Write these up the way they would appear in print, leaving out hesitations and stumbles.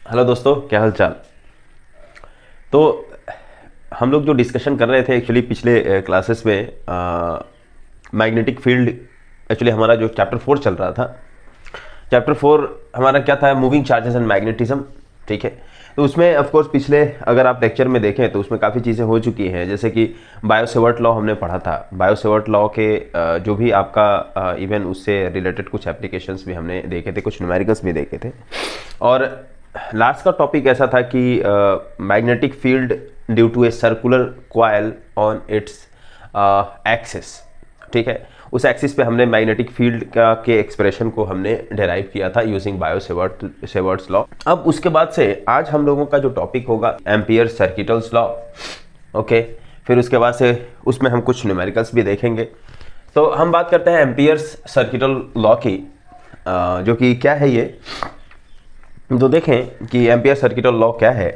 Hello दोस्तों, क्या हाल चाल। तो हम लोग जो डिस्कशन कर रहे थे एक्चुअली पिछले क्लासेस में मैग्नेटिक फील्ड। एक्चुअली हमारा जो चैप्टर 4 चल रहा था, चैप्टर 4 हमारा क्या था, मूविंग चार्जेस एंड मैग्नेटिज्म। ठीक है, तो उसमें ऑफ कोर्स पिछले अगर आप लेक्चर में देखें तो उसमें काफ़ी चीज़ें हो चुकी हैं, जैसे कि बायो-सेवर्ट लॉ हमने पढ़ा था। बायो-सेवर्ट लॉ के जो भी आपका इवन उससे रिलेटेड कुछ एप्लीकेशंस भी हमने देखे थे, कुछ न्यूमेरिकल्स भी देखे थे। और लास्ट का टॉपिक ऐसा था कि magnetic field due to a circular coil on its axis. ठीक है, उस एक्सिस पे हमने मैग्नेटिक फील्ड का के एक्सप्रेशन को हमने डेराइव किया था यूजिंग बायो-सेवर्ट्स लॉ। अब उसके बाद से आज हम लोगों का जो टॉपिक होगा एम्पियर सर्किटल्स लॉ। ओके, फिर उसके बाद से उसमें हम कुछ न्यूमेरिकल्स भी देखेंगे। तो हम बात करते हैं एम्पियर्स सर्किटल लॉ की, जो कि क्या है ये। तो देखें कि एम्पियर सर्किटल लॉ क्या है।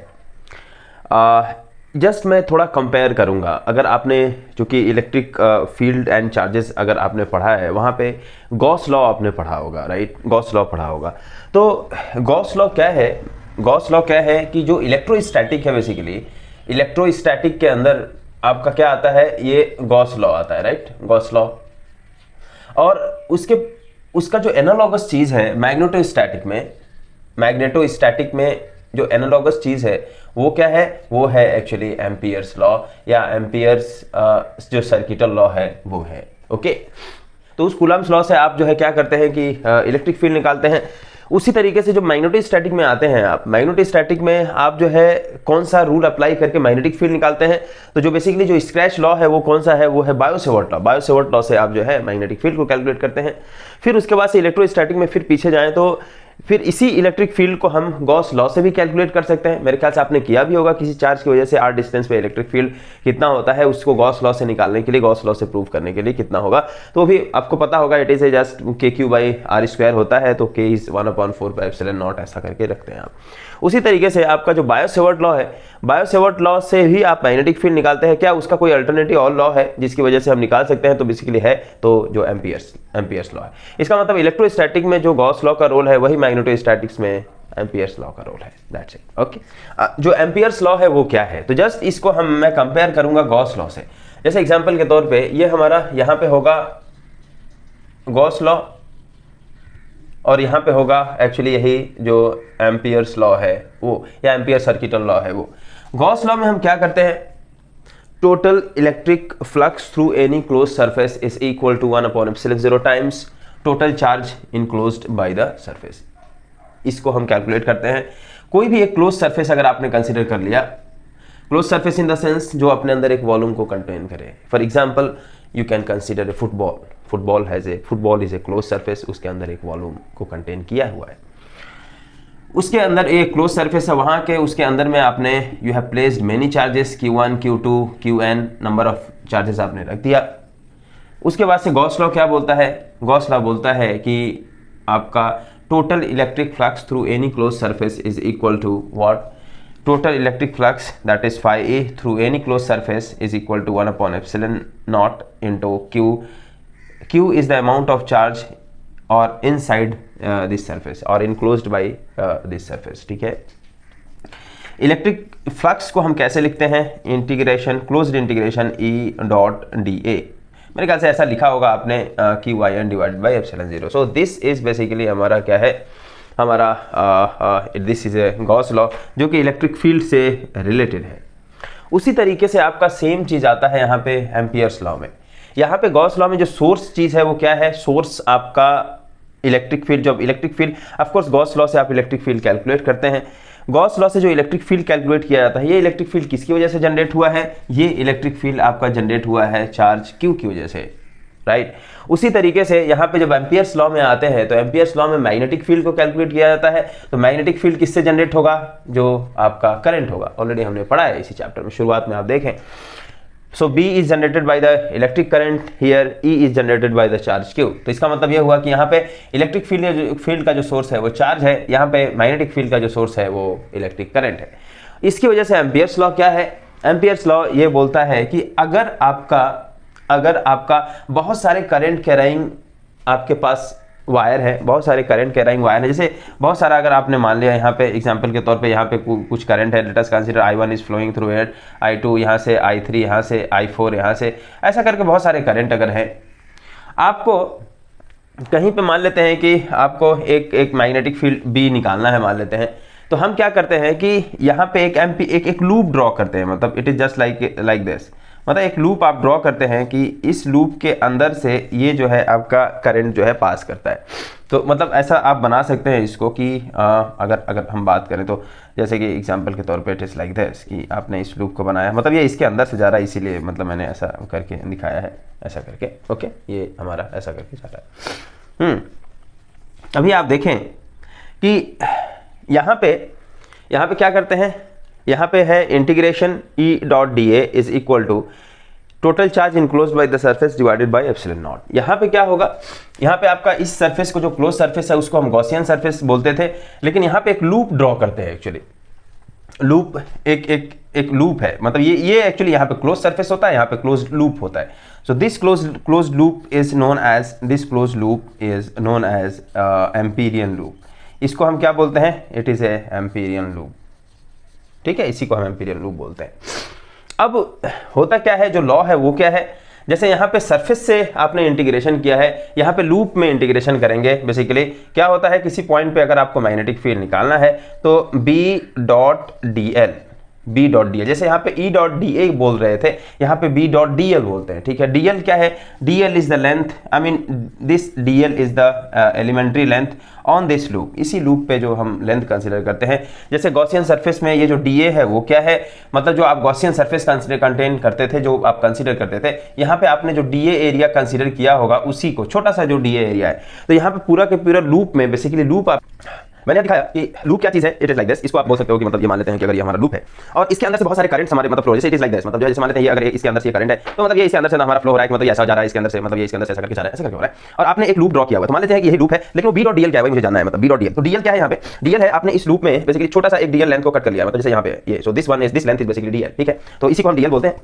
जस्ट मैं थोड़ा कंपेयर करूंगा। अगर आपने चूँकि इलेक्ट्रिक फील्ड एंड चार्जेस अगर आपने पढ़ा है, वहाँ पे गॉस लॉ आपने पढ़ा होगा, राइट। गॉस लॉ पढ़ा होगा। तो गॉस लॉ क्या है? गॉस लॉ क्या है कि जो इलेक्ट्रोस्टैटिक है, बेसिकली इलेक्ट्रोस्टैटिक के अंदर आपका क्या आता है, ये गॉस लॉ आता है, राइट। Gauss law. और उसका जो एनालॉगस चीज़ है मैग्नेटोस्टैटिक में जो एनालॉगस चीज़ है वो क्या है, वो है एक्चुअली एम्पियर्स लॉ, या एम्पियर्स जो सर्किटल लॉ है वो है। ओके, तो उस कूलम्ब्स लॉ से आप जो है क्या करते हैं कि इलेक्ट्रिक फील्ड निकालते हैं। उसी तरीके से जो मैग्नेटोस्टैटिक में आते हैं आप, मैग्नेटोस्टैटिक में आप जो है कौन सा रूल अप्लाई करके मैग्नेटिक फील्ड निकालते हैं। तो जो बेसिकली जो स्क्रैच लॉ है वो कौन सा है, वो है बायो-सेवर्ट लॉ। बायो-सेवर्ट लॉ से आप जो है मैग्नेटिक फील्ड को कैलकुलेट करते हैं। फिर उसके बाद से इलेक्ट्रोस्टैटिक में फिर पीछे जाएं तो फिर इसी इलेक्ट्रिक फील्ड को हम गॉस लॉ से भी कैलकुलेट कर सकते हैं। मेरे ख्याल से आपने किया भी होगा, किसी चार्ज की वजह से आर डिस्टेंस पे इलेक्ट्रिक फील्ड कितना होता है, उसको गॉस लॉ से निकालने के लिए, गॉस लॉ से प्रूव करने के लिए कितना होगा, तो भी आपको पता होगा। इट इज जस्ट KQ/R² होता है, तो K इज 1/4πε0 ऐसा करके रखते हैं आप। उसी तरीके से आपका जो बायो-सेवर्ट लॉ है, बायो-सेवर्ट लॉ से भी आप मैग्नेटिक फील्ड निकालते हैं। क्या उसका कोई अल्टरनेटिव और लॉ है जिसकी वजह से हम निकाल सकते हैं? तो बेसिकली है तो जो एम्पियर्स लॉ है। इसका मतलब इलेक्ट्रोस्टैटिक में जो गॉस लॉ का रोल है वही मैग्नेटोस्टैटिक्स में एम्पियर्स लॉ का रोल है। That's it. ओके, जो एम्पियर्स लॉ है वो क्या है, तो जस्ट इसको मैं कंपेयर करूंगा गॉस लॉ से। जैसे एग्जांपल के तौर पे ये हमारा यहाँ पे होगा गॉस लॉ, और यहाँ पे होगा एक्चुअली यही जो एम्पियर्स लॉ है वो, या एम्पियर सर्किटल लॉ है वो। गॉस लॉ में हम क्या करते हैं, total electric flux through any close surface is equal to 1/ε0 times total charge enclosed by the surface. इसको हम कैलकुलेट करते हैं। कोई भी एक क्लोज सरफेस अगर आपने कंसिडर कर लिया, close surface in the sense जो अपने अंदर एक वॉल्यूम को कंटेन करे। For example you can consider a football is a close surface, उसके अंदर एक वॉल्यूम को कंटेन किया हुआ है, उसके अंदर एक क्लोज सरफेस है, वहां के उसके अंदर में आपने you have placed many charges Q1 Q2 Qn, number of charges आपने रख दिया। उसके बाद से गॉस लॉ क्या बोलता है? गॉस लॉ बोलता है कि आपका total electric flux through any close surface is equal to what, total electric flux that is phi through any close surface is equal to 1/ε0 into Q is the amount of charge or inside this surface or enclosed by this surface। ठीक है, electric flux को हम कैसे लिखते हैं? Integration, closed integration E.dA। मेरे ख्याल से ऐसा लिखा होगा आपने Qin/ε0। So this is basically हमारा क्या है, हमारा this is a Gauss law जो कि इलेक्ट्रिक फील्ड से रिलेटेड है। उसी तरीके से आपका सेम चीज आता है यहाँ पे एम्पियर्स लॉ में। यहाँ पे गॉस लॉ में जो सोर्स चीज है वो क्या है, सोर्स आपका इलेक्ट्रिक फील्ड। जब electric field, of course Gauss law से आप इलेक्ट्रिक फील्ड कैलकुलेट करते हैं। गॉस लॉ से जो इलेक्ट्रिक फील्ड कैलकुलेट किया जाता है, ये इलेक्ट्रिक फील्ड किसकी वजह से जनरेट हुआ है? ये इलेक्ट्रिक फील्ड आपका जनरेट हुआ है चार्ज Q की वजह से, राइट। उसी तरीके से यहाँ पे जब एम्पियर्स लॉ में आते हैं तो एम्पियर्स लॉ में मैग्नेटिक फील्ड को कैलकुलेट किया जाता है। तो मैग्नेटिक फील्ड किससे जनरेट होगा? जो आपका करंट होगा। ऑलरेडी हमने पढ़ा है इसी चैप्टर में, शुरुआत में आप देखें। So B is generated by the electric current, here E is generated by the charge Q। तो इसका मतलब यह हुआ कि यहाँ पे इलेक्ट्रिक फील्ड का जो सोर्स है वो चार्ज है, यहाँ पे मैग्नेटिक फील्ड का जो सोर्स है वो इलेक्ट्रिक करंट है। इसकी वजह से एम्पियर्स लॉ क्या है? एम्पियर्स लॉ ये बोलता है कि अगर आपका बहुत सारे करंट कैरिंग आपके पास वायर है, बहुत सारे करंट कैरिंग वायर है। जैसे बहुत सारा अगर आपने मान लिया यहाँ पे एग्जांपल के तौर पे यहाँ पे कुछ करंट है, let us consider I1 is flowing through it, I2 यहाँ से, I3 यहाँ से, I4 यहाँ से, ऐसा करके बहुत सारे करंट अगर है। आपको कहीं पे मान लेते हैं कि आपको एक मैग्नेटिक फील्ड B निकालना है मान लेते हैं, तो हम क्या करते हैं कि यहाँ पे एक लूप ड्रॉ करते हैं, मतलब it is just like this, मतलब एक लूप आप ड्रॉ करते हैं कि इस लूप के अंदर से ये जो है आपका करंट जो है पास करता है। तो मतलब ऐसा आप बना सकते हैं इसको कि अगर हम बात करें तो जैसे कि एग्जांपल के तौर पे इट इज लाइक दिस कि आपने इस लूप को बनाया, मतलब ये इसके अंदर से जा रहा है, इसीलिए मतलब मैंने ऐसा करके दिखाया है, ऐसा करके, ओके, ये हमारा ऐसा करके जा रहा है। अभी आप देखें कि यहाँ पे क्या करते हैं, यहाँ पे है integration E.dA is equal to total charge enclosed by the surface divided by epsilon naught. यहाँ पे क्या होगा, यहाँ पे आपका इस सरफेस को जो क्लोज सरफेस है उसको हम गॉसियन सरफेस बोलते थे, लेकिन यहाँ पे एक लूप ड्रॉ करते हैं। एक्चुअली लूप एक लूप है, मतलब ये एक्चुअली यहाँ पे क्लोज सरफेस होता है, यहाँ पे क्लोज लूप होता है। So this close loop is known as Amperian loop. इसको हम क्या बोलते हैं, it is a Amperian loop, ठीक है, इसी को हम एम्पीरियन लूप बोलते हैं। अब होता क्या है, जो लॉ है वो क्या है, जैसे यहाँ पे सरफेस से आपने इंटीग्रेशन किया है, यहाँ पे लूप में इंटीग्रेशन करेंगे। बेसिकली क्या होता है, किसी पॉइंट पे अगर आपको मैग्नेटिक फील्ड निकालना है तो B.dl, जैसे यहाँ पे E.dA बोल रहे थे, यहाँ पे B.dl बोलते हैं, ठीक है। dl क्या है, dl is the length, I mean this dl is the elementary length on this loop, इसी लूप पे जो हम लेंथ कंसीडर करते हैं। जैसे गॉसियन सरफेस में ये जो dA है वो क्या है, मतलब जो आप गॉसियन सरफेस कंटेन करते थे, जो आप कंसीडर करते थे, यहाँ पे आपने जो dA एरिया कंसीडर किया होगा उसी को, छोटा सा जो dA एरिया है, तो यहाँ पे पूरा के पूरा लूप में बेसिकली लूप आप मैंने दिखाया कि लूप क्या चीज है, इट इज लाइक दिस। इसको आप बोल सकते हो कि मतलब ये मान लेते हैं कि अगर ये हमारा लूप है और इसके अंदर से बहुत सारे करंट्स हमारे मतलब फ्लो, जैसे इट इज लाइक दिस, मतलब जैसे मान लेते हैं ये अगर इसके अंदर से ये करंट है तो मतलब ये इसके अंदर से हमारा फ्लो हो रहा है, मतलब ये ऐसा जा रहा है इसके अंदर से, मतलब ये इसके अंदर से ऐसा करके जा रहा है, ऐसा करके हो रहा है। और आपने एक लूप ड्रॉ किया हुआ, तो मान लेते हैं कि यही लूप है, लेकिन वो B.dl क्या है मुझे जानना है, मतलब B.dl। तो dl क्या है, यहाँ पे dl है, आपने इस लूप में बेसिकली छोटा सा एक dl लेंथ को कट कर लिया, मतलब जैसे यहाँ पे ये, so this length is basically dl, ठीक है। तो इसी को हम dl बोलते हैं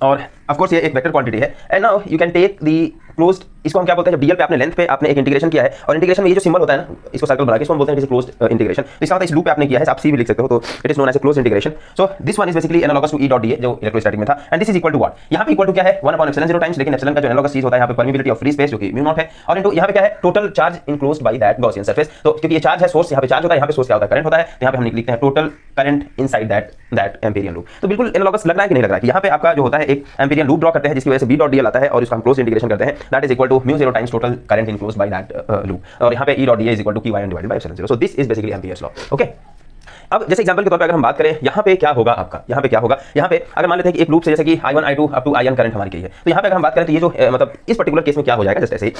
और ऑफ कोर्स ये एक वेक्टर क्वांटिटी है। And now you can take the closed, इसको हम क्या बोलते हैं, जब dl पे आपने लेंथ पे आपने एक इंटीग्रेशन किया है, और इंटीग्रेशन में ये जो सिंबल होता है ना, इसको सर्कल बना के इसको हम बोलते हैं क्लोज्ड इंटीग्रेशन। तो इसका मतलब इस लूप पे आपने किया है, आप सी भी लिख सकते हो, तो it is known as a closed integration. So this one is basically analogous to E.dA जो इलेक्ट्रोस्टैटिक में था, and this is equal to what, यहाँ पे इक्वल टू क्या है, 1/ε0 टाइम्स, लेकिन एप्सिलॉन का जो एनालॉगस चीज होता है यहाँ पे परमिबिलिटी ऑफ फ्री स्पेस जो कि म्यू नॉट है, और इनटू यहाँ पे क्या है, total charge enclosed by that Gaussian surface. तो क्योंकि ये चार्ज है, सोर्स यहाँ पे चार्ज होता है, यहाँ पे सोर्स क्या होता है, करंट होता है, तो यहाँ पे हम लिखते हैं total current inside that Amperian loop. तो बिल्कुल एनालॉगस लग रहा है कि नहीं लग रहा है कि यहाँ पे आपका जो होता है एक एम्पीरियन लूप ड्रॉ करते हैं जिसकी वजह से B.dl आता है, और इसको हम क्लोज इंटीग्रेशन करते हैं, that is equal to mu 0 times total current enclosed by that loop, और यहाँ पे E.dA is equal to Qin divided by epsilon 0। So this is basically Ampere's law, okay. अब जैसे एग्जांपल के तौर पे अगर हम बात करें, यहाँ पे क्या होगा आपका, यहाँ पे क्या होगा, यहाँ पे अगर मान लेते हैं कि एक लूप से जैसे कि I1 I2 up to In current हमारी की है, तो यहाँ पे अगर हम बात करें तो ये जो मतलब इस पर्टिकुलर केस में क्या हो जाएगा, जैसे ऐसे ही,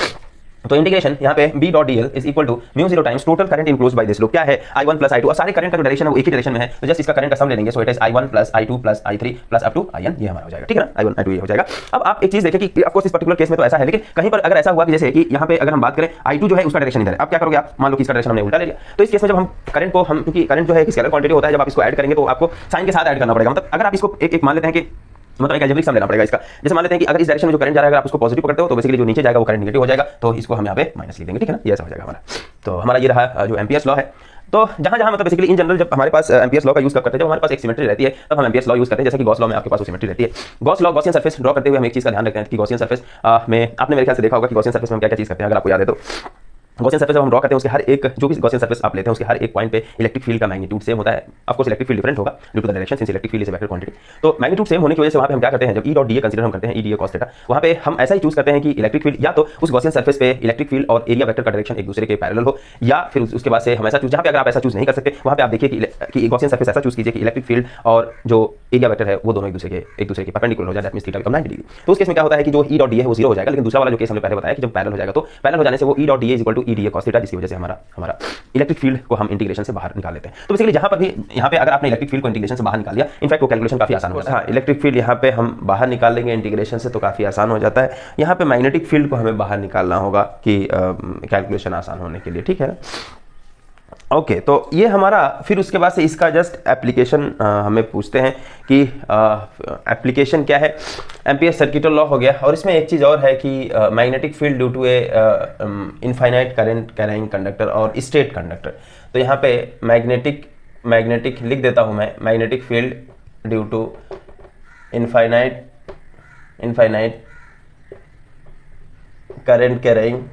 तो इंटीग्रेशन यहाँ पे B.dl is equal to mu 0 times total current enclosed by this loop, क्या है I1 प्लस I2, और सारे करंट का जो डायरेक्शन है वो एक ही डायरेक्शन में है, तो जस्ट इसका करंट का सम ले लेंगे, so it is I1 plus I2 plus I3 plus up to In, ये हमारा हो जाएगा, ठीक है ना, I1 I2 ये हो जाएगा। अब आप एक चीज देखें कि ऑफ कोर्स इस पर्टिकुलर केस में तो ऐसा है, लेकिन कहीं पर अगर ऐसा हुआ कि जैसे कि यहाँ पे अगर हम बात करें I2 जो है उसका डायरेक्शन इधर है, अब क्या करोगे आप, मान लो कि इसका डायरेक्शन हमने उल्टा ले लिया, तो इस केस में जब हम करंट को हम, क्योंकि करंट जो है एक स्केलर क्वांटिटी होता है, जब आप इसको ऐड करेंगे तो आपको साइन के साथ ऐड करना पड़ेगा, मतलब अगर आप इसको एक मान लेते हैं कि मतलब एक अलजेब्रिक सम लेना पड़ेगा इसका, जैसे मान लेते हैं कि अगर इस डायरेक्शन में जो करंट जा रहा है अगर आप उसको पॉजिटिव पकड़ते हो तो बेसिकली जो नीचे जाएगा वो करंट नेगेटिव हो जाएगा, तो इसको हम यहाँ पे माइनस लिख देंगे, ठीक है ना, ये ऐसा हो जाएगा हमारा। तो हमारा ये रहा जो एम्पियर्स लॉ है। तो जहाँ जहाँ मतलब बेसिकली इन जनरल जब हमारे पास एम्पियर्स लॉ का यूज करते हैं, जब हमारे पास एक सिमेट्री रहती है तब हम एम्पियर्स लॉ यूज करते हैं, जैसे कि गॉस लॉ में आपके पास वो सिमेट्री रहती है। गॉसियन सरफेस ड्रॉ करते हुए हम एक चीज का ध्यान रखते हैं कि गॉसियन सरफेस में आपने मेरे ख्याल से देखा होगा कि गॉसियन सरफेस में हम क्या क्या चीज करते हैं, अगर आपको याद है तो गॉसियन सरफेस जब हम ड्रॉ करते हैं उसके हर एक जो भी गॉसियन सरफेस आप लेते हैं उसके हर एक पॉइंट पे इलेक्ट्रिक फील्ड का मैग्नीट्यूड सेम होता है। Of course electric field different होगा due to the direction, since electric field is a vector quantity, तो मैग्नीट्यूड सेम होने की वजह से वहां पे हम क्या करते हैं, जब E.dA कंसीडर हम करते हैं E.dA cos थीटा, वहां पे हम ऐसा ही चूज करते हैं कि इलेक्ट्रिक फील्ड या तो उस गॉसियन सरफेस पे इलेक्ट्रिक फील्ड और एरिया वेक्टर का डायरेक्शन एक दूसरे के पैरेलल हो, या फिर उसके बाद से हम ऐसा चूज, जहां पे अगर आप ऐसा चूज नहीं कर सकते वहां पे आप देखिए कि गॉसियन सरफेस ऐसा चूज कीजिए कि इलेक्ट्रिक फील्ड और जो एरिया वेक्टर है वो दोनों एक दूसरे के परपेंडिकुलर हो जाए, that means theta become 90 degree. तो उस केस में क्या होता है कि जो E.dA है वो 0 हो जाएगा, लेकिन दूसरा वाला जो केस हमने पहले बताया कि जब पैरेलल हो जाएगा तो पैरेलल हो जाने से वो E.dA is equal to E.dA cos theta, जिसकी वजह से हमारा इलेक्ट्रिक फील्ड को हम इंटीग्रेशन से बाहर निकाल लेते हैं। तो बेसिकली जहां पर भी यहाँ पे अगर आपने इलेक्ट्रिक फील्ड को इंटीग्रेशन से बाहर निकाल लिया, इनफैक्ट वो कैलकुलेशन काफी आसान हो जाता है। हाँ, इलेक्ट्रिक फील्ड यहाँ पे हम बाहर निकाल लेंगे इंटीग्रेशन से तो काफी आसान हो जाता है। यहाँ पे मैग्नेटिक फील्ड को हमें बाहर निकालना होगा कि कैलकुलेशन आसान होने के लिए, ठीक है ना। ओके तो ये हमारा, फिर उसके बाद से इसका जस्ट एप्लीकेशन हमें पूछते हैं कि एप्लीकेशन क्या है। एम्पियर सर्किटल लॉ हो गया, और इसमें एक चीज़ और है कि magnetic field due to a infinite current carrying conductor और स्ट्रेट कंडक्टर। तो यहाँ पे मैग्नेटिक लिख देता हूँ मैं, magnetic field due to infinite current carrying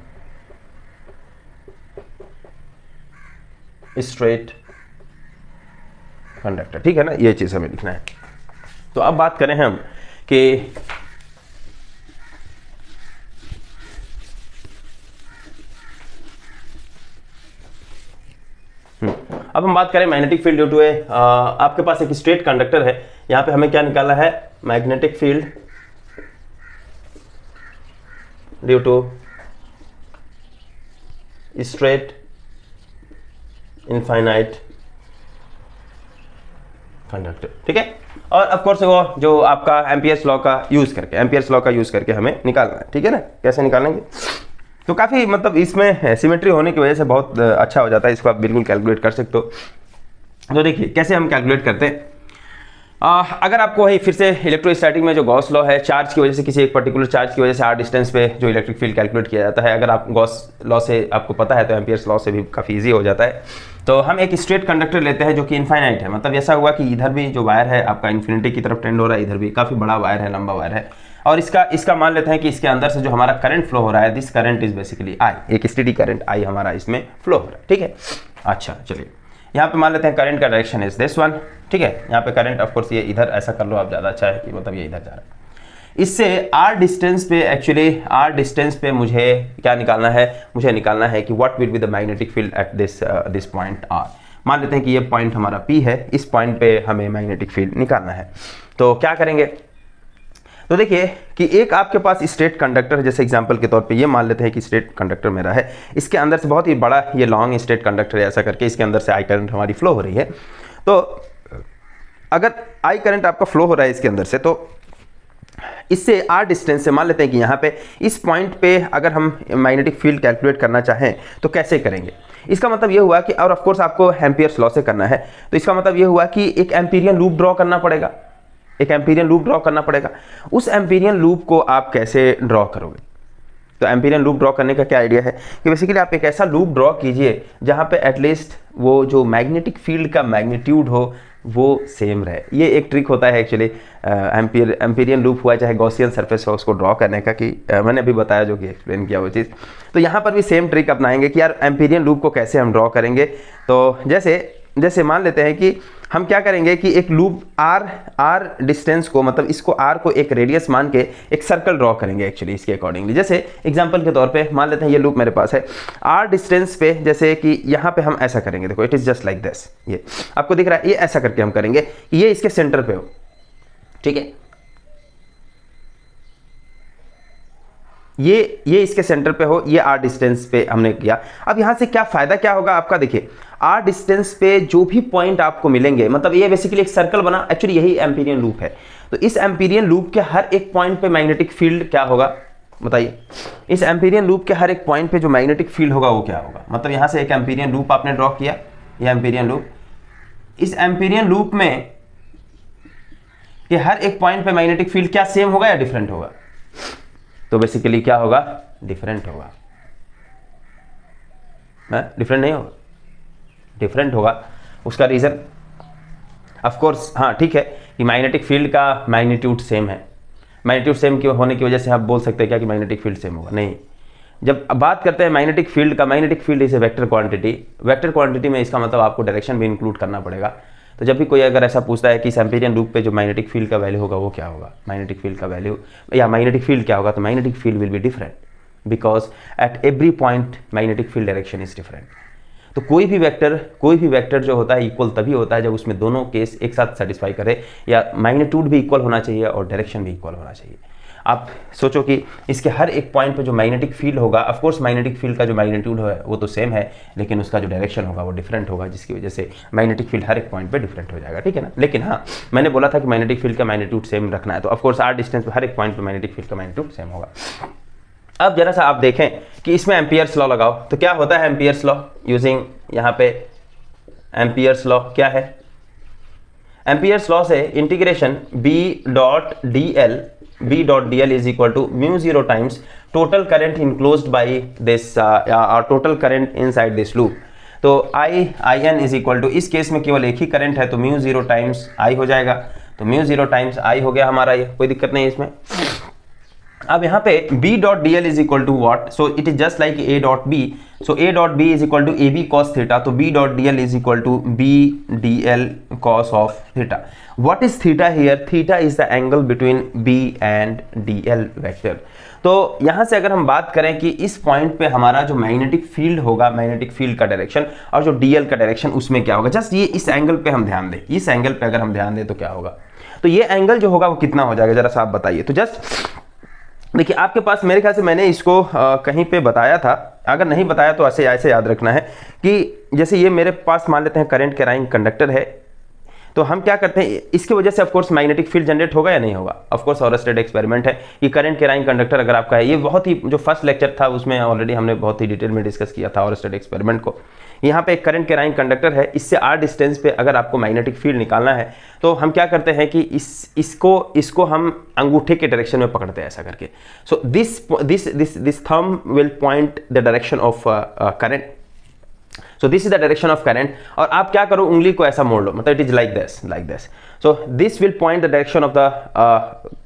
straight conductor, ठीक है ना, ये चीज हमें लिखना है। तो अब बात करें हम कि अब हम बात करें मैग्नेटिक फील्ड ड्यू टू ए, आपके पास एक स्ट्रेट कंडक्टर है, यहां पे हमें क्या निकालना है, magnetic field due to straight infinite conductor, ठीक है। और ऑफ कोर्स वो जो आपका एम्पियर्स लॉ का यूज करके हमें निकालना है, ठीक है ना। कैसे निकालेंगे, तो काफ़ी मतलब इसमें सिमेट्री होने की वजह से बहुत अच्छा हो जाता है, इसको आप बिल्कुल कैलकुलेट कर सकते हो। तो देखिए कैसे हम कैलकुलेट करते हैं। अगर आपको वही फिर से इलेक्ट्रोस्टैटिक में जो गॉस लॉ है, चार्ज की वजह से, किसी एक पर्टिकुलर चार्ज की वजह से आर डिस्टेंस पे जो इलेक्ट्रिक फील्ड कैलकुलेट किया जाता है, अगर आप गॉस लॉ से आपको पता है तो एम्पियर्स लॉ से भी काफ़ी इजी हो जाता है। तो हम एक स्ट्रेट कंडक्टर लेते हैं जो कि इनफाइनाइट है, मतलब ऐसा हुआ कि इधर भी जो वायर है आपका इन्फिनिटी की तरफ टेंड हो रहा है, इधर भी काफ़ी बड़ा वायर है, लंबा वायर है, और इसका मान लेते हैं कि इसके अंदर से जो हमारा करंट फ्लो हो रहा है, this current is basically I, एक स्टेडी करंट आई हमारा इसमें फ्लो हो रहा है, ठीक है। अच्छा चलिए यहाँ पे मान लेते हैं करंट का डायरेक्शन इज दिस वन, ठीक है। यहाँ पे करंट ऑफ कोर्स ये इधर ऐसा कर लो आप, ज़्यादा अच्छा है कि मतलब ये इधर जा रहा है। इससे आर डिस्टेंस पे, एक्चुअली आर डिस्टेंस पे मुझे क्या निकालना है, मुझे निकालना है कि what will be the magnetic field at this point R. मान लेते हैं कि ये पॉइंट हमारा पी है, इस पॉइंट पे हमें मैग्नेटिक फील्ड निकालना है। तो क्या करेंगे, तो देखिए कि एक आपके पास स्ट्रेट कंडक्टर, जैसे एग्जांपल के तौर पे ये मान लेते हैं कि स्ट्रेट कंडक्टर मेरा है, इसके अंदर से बहुत ही बड़ा ये लॉन्ग स्ट्रेट कंडक्टर है, ऐसा करके इसके अंदर से आई करंट हमारी फ्लो हो रही है। तो अगर आई करंट आपका फ्लो हो रहा है इसके अंदर से, तो इससे आर डिस्टेंस से मान लेते हैं कि यहाँ पे इस पॉइंट पे अगर हम मैग्नेटिक फील्ड कैलकुलेट करना चाहें तो कैसे करेंगे। इसका मतलब ये हुआ कि, और ऑफ कोर्स आपको एम्पियर्स लॉ से करना है, तो इसका मतलब ये हुआ कि एक एम्पीरियन लूप ड्रॉ करना पड़ेगा, एक एम्पीरियन लूप ड्रॉ करना पड़ेगा। उस एम्पीरियन लूप को आप कैसे ड्रॉ करोगे, तो एम्पीरियन लूप ड्रॉ करने का क्या आइडिया है कि बेसिकली आप एक ऐसा लूप ड्रॉ कीजिए जहाँ पे एटलीस्ट वो जो मैग्नेटिक फील्ड का मैग्नीट्यूड हो वो सेम रहे। ये एक ट्रिक होता है एक्चुअली एम्पीरियन लूप हुआ चाहे गॉसियन सरफेस हो, उसको ड्रॉ करने का, कि मैंने अभी बताया जो कि एक्सप्लेन किया वो चीज़। तो यहाँ पर भी सेम ट्रिक अपनाएंगे कि यार एम्पीरियन लूप को कैसे हम ड्रॉ करेंगे। तो जैसे मान लेते हैं कि हम क्या करेंगे कि एक लूप आर डिस्टेंस को, मतलब इसको आर को एक रेडियस मान के एक सर्कल ड्रॉ करेंगे एक्चुअली इसके अकॉर्डिंगली। जैसे एग्जांपल के तौर पे मान लेते हैं ये लूप मेरे पास है, आर डिस्टेंस पे जैसे कि यहाँ पे हम ऐसा करेंगे, देखो it is just like this, ये आपको दिख रहा है, ये ऐसा करके हम करेंगे, ये इसके सेंटर पे हो, ठीक है, ये इसके सेंटर पे हो, ये आर डिस्टेंस पे हमने किया। अब यहाँ से क्या फायदा क्या होगा आपका, देखिए आर डिस्टेंस पे जो भी पॉइंट आपको मिलेंगे, मतलब ये बेसिकली एक सर्कल बना, एक्चुअली यही एम्पीरियन लूप है। तो इस एम्पीरियन लूप के हर एक पॉइंट पे मैग्नेटिक फील्ड क्या होगा बताइए, इस एम्पीरियन लूप के हर एक पॉइंट पे जो मैग्नेटिक फील्ड होगा वो क्या होगा। मतलब यहाँ से एक एम्पीरियन लूप आपने ड्रॉ किया, ये एम्पीरियन लूप, इस एम्पीरियन लूप में कि हर एक पॉइंट पे मैग्नेटिक फील्ड क्या सेम होगा या डिफरेंट होगा, तो बेसिकली क्या होगा, डिफरेंट होगा, डिफरेंट नहीं होगा, डिफरेंट होगा। उसका रीजन ऑफ कोर्स, हाँ ठीक है कि मैग्नेटिक फील्ड का मैग्नीट्यूड सेम है, मैग्नीट्यूड सेम की होने की वजह से आप बोल सकते हैं क्या कि मैग्नेटिक फील्ड सेम होगा, नहीं। जब बात करते हैं मैग्नेटिक फील्ड का, magnetic field is a vector quantity, vector quantity में इसका मतलब आपको डायरेक्शन भी इंक्लूड करना पड़ेगा। तो जब भी कोई अगर ऐसा पूछता है कि इस एम्पीरियन लूप पे जो मैग्नेटिक फील्ड का वैल्यू होगा वो क्या होगा, मैग्नेटिक फील्ड का वैल्यू या मैग्नेटिक फील्ड क्या होगा, तो magnetic field will be different because at every point magnetic field direction is different. तो कोई भी वेक्टर जो होता है इक्वल तभी होता है जब उसमें दोनों केस एक साथ सेटिस्फाई करे, या मैग्नीट्यूड भी इक्वल होना चाहिए और डायरेक्शन भी इक्वल होना चाहिए। आप सोचो कि इसके हर एक पॉइंट पे जो मैग्नेटिक फील्ड होगा, ऑफ कोर्स मैग्नेटिक फील्ड का जो मैग्नीट्यूड है वो तो सेम है, लेकिन उसका जो डायरेक्शन होगा वो डिफरेंट होगा, जिसकी वजह से मैग्नेटिक फील्ड हर एक पॉइंट पे डिफरेंट हो जाएगा, ठीक है ना। लेकिन हाँ, मैंने बोला था कि मैग्नेटिक फील्ड का मैग्नीट्यूड सेम रखना है, तो ऑफ कोर्स आर डिस्टेंस पे हर एक पॉइंट पे मैग्नेटिक फील्ड का मैग्नीट्यूड सेम होगा। अब जरा सा आप देखें कि इसमें एम्पियर्स लॉ लगाओ, तो क्या होता है एम्पियर्स लॉ यूजिंग यहाँ पे एम्पियर्स लॉ क्या है? एम्पियर्स लॉ से integration B.dl is equal to mu 0 times total current enclosed by this total current inside this loop. तो IN इज इक्वल टू, इस केस में केवल एक ही करंट है तो म्यू 0 टाइम्स I हो जाएगा। तो म्यू 0 टाइम्स I हो गया हमारा, ये कोई दिक्कत नहीं है इसमें। अब यहाँ पे B.dl is equal to what? So it is just like A.B। So A.B is equal to AB cos theta, तो B.dl is equal to BDL cos of theta. What is theta here? Theta is the angle between B and DL vector. तो यहाँ से अगर हम बात करें कि इस पॉइंट पे हमारा जो मैग्नेटिक फील्ड होगा, मैग्नेटिक फील्ड का डायरेक्शन और जो DL का डायरेक्शन, उसमें क्या होगा, जस्ट ये इस एंगल पे हम ध्यान दें, इस एंगल पे अगर हम ध्यान दें तो क्या होगा? तो ये एंगल जो होगा वो कितना हो जाएगा, जरा सा आप बताइए। तो जस्ट देखिए, आपके पास मेरे ख्याल से मैंने इसको कहीं पे बताया था, अगर नहीं बताया तो ऐसे याद रखना है कि जैसे ये मेरे पास मान लेते हैं करंट कैरिंग कंडक्टर है, तो हम क्या करते हैं, इसकी वजह से ऑफकोर्स मैग्नेटिक फील्ड जनरेट होगा या नहीं होगा? ऑफकोर्स ऑरस्टेड एक्सपेरिमेंट है कि करंट कैरिंग कंडक्टर अगर आपका है, ये बहुत ही जो फर्स्ट लेक्चर था उसमें ऑलरेडी हमने बहुत ही डिटेल में डिस्कस किया था ऑरस्टेड एक्सपेरिमेंट को। यहाँ पे एक करंट कैरिंग कंडक्टर है, इससे r डिस्टेंस पे अगर आपको मैग्नेटिक फील्ड निकालना है तो हम क्या करते हैं कि इसको हम अंगूठे के डायरेक्शन में पकड़ते हैं ऐसा करके। So this thumb will point the direction of current. So this is the direction of current, और आप क्या करो, उंगली को ऐसा मोड़ लो, मतलब it is like this. So this will point the direction of the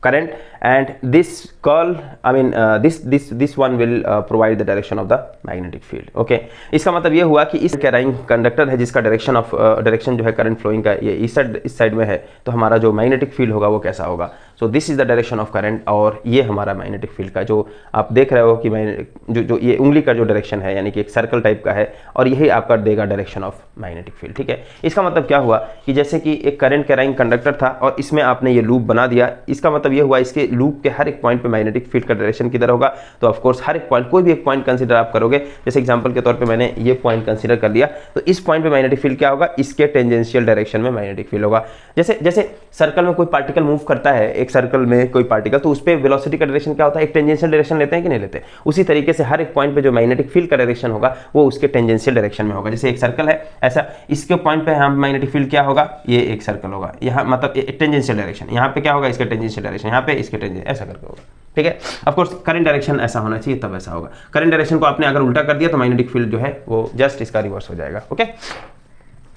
current, and this curl, I mean this one will provide the direction of the magnetic field. Okay, इसका मतलब ये हुआ कि इस कैरिंग कंडक्टर है जिसका direction जो है करंट फ्लोइंग का ये इस साइड में है, तो हमारा जो मैग्नेटिक फील्ड होगा वो कैसा होगा? सो this is the direction of current, और ये हमारा मैग्नेटिक फील्ड का जो आप देख रहे हो कि जो ये उंगली का जो डायरेक्शन है, यानी कि एक सर्कल टाइप का है, और यही आपका देगा डायरेक्शन ऑफ मैग्नेटिक फील्ड। ठीक है, इसका मतलब क्या हुआ कि जैसे कि एक करंट कैरिंग कंडक्टर था और इसमें आपने ये लूप बना दिया, इसका मतलब ये हुआ इसके लूप के हर एक पॉइंट पे मैग्नेटिक फील्ड का डायरेक्शन किधर होगा? तो ऑफ कोर्स हर एक पॉइंट, कोई भी एक पॉइंट कंसीडर आप करोगे, जैसे एग्जांपल के तौर पे मैंने ये पॉइंट कंसीडर कर लिया, तो इस पॉइंट पे मैग्नेटिक फील्ड क्या होगा? इसके टेंजेंशियल डायरेक्शन में मैग्नेटिक फील्ड होगा। जैसे सर्कल में कोई पार्टिकल मूव करता है, एक सर्कल में कोई पार्टिकल, तो उस पे वेलोसिटी का डायरेक्शन क्या होता है? एक टेंजेंशियल डायरेक्शन लेते हैं कि नहीं लेते? उसी तरीके से हर एक पॉइंट पे जो मैग्नेटिक फील्ड का डायरेक्शन होगा वो उसके टेंजेंशियल डायरेक्शन में होगा। जैसे एक सर्कल है ऐसा, इसके पॉइंट पे हम मैग्नेटिक फील्ड क्या होगा? ये एक सर्कल होगा, यहाँ मतलब टेंजेंशियल डायरेक्शन, यहाँ पे क्या होगा? इसका टेंजेंशियल डायरेक्शन, यहाँ पे इसके टेंजेंशियल, ऐसा करके होगा। ठीक है, ऑफ कोर्स करंट डायरेक्शन ऐसा होना चाहिए, तब ऐसा होगा। करंट डायरेक्शन को आपने अगर उल्टा कर दिया तो मैग्नेटिक फील्ड जो है वो जस्ट इसका रिवर्स हो जाएगा। ओके,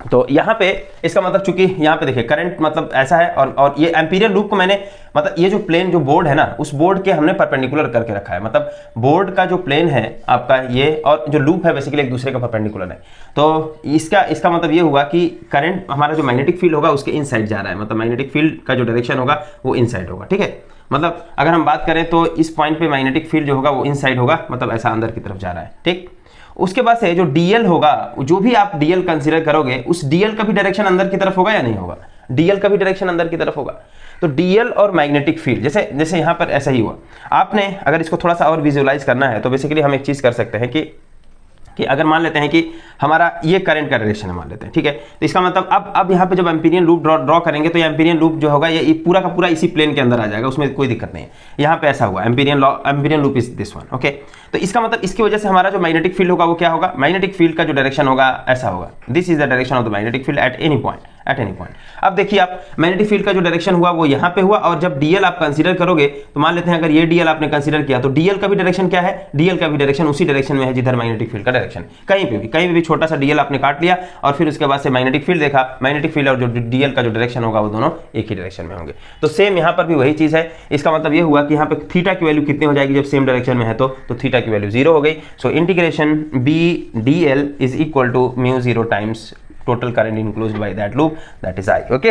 तो यहाँ पे इसका मतलब, चूंकि यहाँ पे देखिए करंट मतलब ऐसा है, और ये एम्पीरियल लूप को मैंने, मतलब ये जो प्लेन जो बोर्ड है ना, उस बोर्ड के हमने परपेंडिकुलर करके रखा है, मतलब बोर्ड का जो प्लेन है आपका ये, और जो लूप है बेसिकली एक दूसरे का परपेंडिकुलर है। तो इसका मतलब ये हुआ कि करंट हमारा जो मैग्नेटिक फील्ड होगा उसके इनसाइड जा रहा है, मतलब मैग्नेटिक फील्ड का जो डायरेक्शन होगा वो इनसाइड होगा। ठीक है, मतलब अगर हम बात करें तो इस पॉइंट पे मैग्नेटिक फील्ड जो होगा वो इनसाइड होगा, मतलब ऐसा अंदर की तरफ जा रहा है। ठीक, उसके बाद से जो DL होगा, जो भी आप DL कंसीडर करोगे, उस DL का भी डायरेक्शन अंदर की तरफ होगा या नहीं होगा? DL का भी डायरेक्शन अंदर की तरफ होगा। तो DL और मैग्नेटिक फील्ड, जैसे यहाँ पर ऐसा ही हुआ। आपने अगर इसको थोड़ा सा और विजुअलाइज करना है तो बेसिकली हम एक चीज कर सकते हैं कि अगर मान लेते हैं कि हमारा ये करंट का डायरेक्शन है, मान लेते हैं, ठीक है, तो इसका मतलब अब यहाँ पे जब एम्पीरियन लूप ड्रॉ करेंगे तो ये एम्पीरियन लूप जो होगा ये पूरा का पूरा इसी प्लेन के अंदर आ जाएगा, उसमें कोई दिक्कत नहीं है। यहाँ पे ऐसा हुआ, Amperian loop is this one. Okay, तो इसका मतलब इसकी वजह से हमारा जो मैग्नेटिक फील्ड होगा वो क्या होगा? मैग्नेटिक फील्ड का जो डायरेक्शन होगा ऐसा होगा, this is the direction of the magnetic field at any point. अब देखिए आप, मैग्नेटिक फील्ड का जो डायरेक्शन हुआ वो यहाँ पे हुआ, और जब DL आप कंसीडर करोगे तो मान लेते हैं अगर ये DL आपने कंसीडर किया तो DL का भी डायरेक्शन क्या है? DL का भी डायरेक्शन उसी डायरेक्शन में है जिधर मैग्नेटिक फील्ड का डायरेक्शन। कहीं भी छोटा सा DL आपने काट लिया और फिर उसके बाद से मैग्नेटिक फील्ड देखा, मैग्नेटिक फील्ड और जो DL का जो डायरेक्शन होगा वो दोनों एक ही डायरेक्शन में होंगे। तो सेम यहाँ पर भी वही चीज है। इसका मतलब ये हुआ कि यहाँ पे थीटा की वैल्यू कितनी हो जाएगी जब सेम डायरेक्शन में है? तो थीटा की वैल्यू 0 हो गई। So integration B.dl is equal to mu 0 times total current enclosed by that loop, that is I। Okay,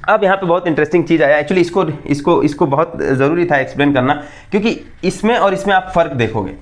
अब यहाँ पे बहुत इंटरेस्टिंग चीज आया, एक्चुअली इसको बहुत जरूरी था एक्सप्लेन करना, क्योंकि इसमें और इसमें आप फर्क देखोगे।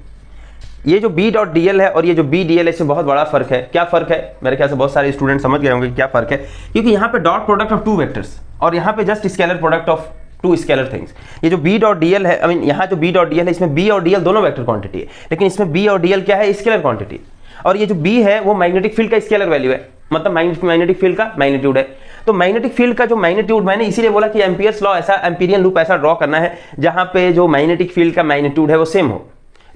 ये जो B.dl है और ये जो B.dl है, इसमें बहुत बड़ा फर्क है। क्या फर्क है? मेरे ख्याल से बहुत सारे स्टूडेंट समझ गए होंगे क्या फर्क है, क्योंकि यहाँ पे डॉट प्रोडक्ट ऑफ 2 वेक्टर्स और यहाँ पे just scalar product of 2 scalar things. ये जो B.dl है, आई मीन यहाँ जो B.dl है, इसमें B और dl दोनों वेक्टर क्वांटिटी है, लेकिन इसमें B और dl क्या है? Scalar quantity. और ये जो B है वो मैग्नेटिक फील्ड का स्केलर वैल्यू है, मतलब मैग्नेटिक फील्ड का मैग्नीट्यूड है। तो मैग्नेटिक फील्ड का जो मैग्नीट्यूड, मैंने इसीलिए बोला कि एम्पियर्स लॉ ऐसा, एम्पीरियन लूप ऐसा ड्रॉ करना है जहां पे जो मैग्नेटिक फील्ड का मैग्नीट्यूड है वो सेम हो।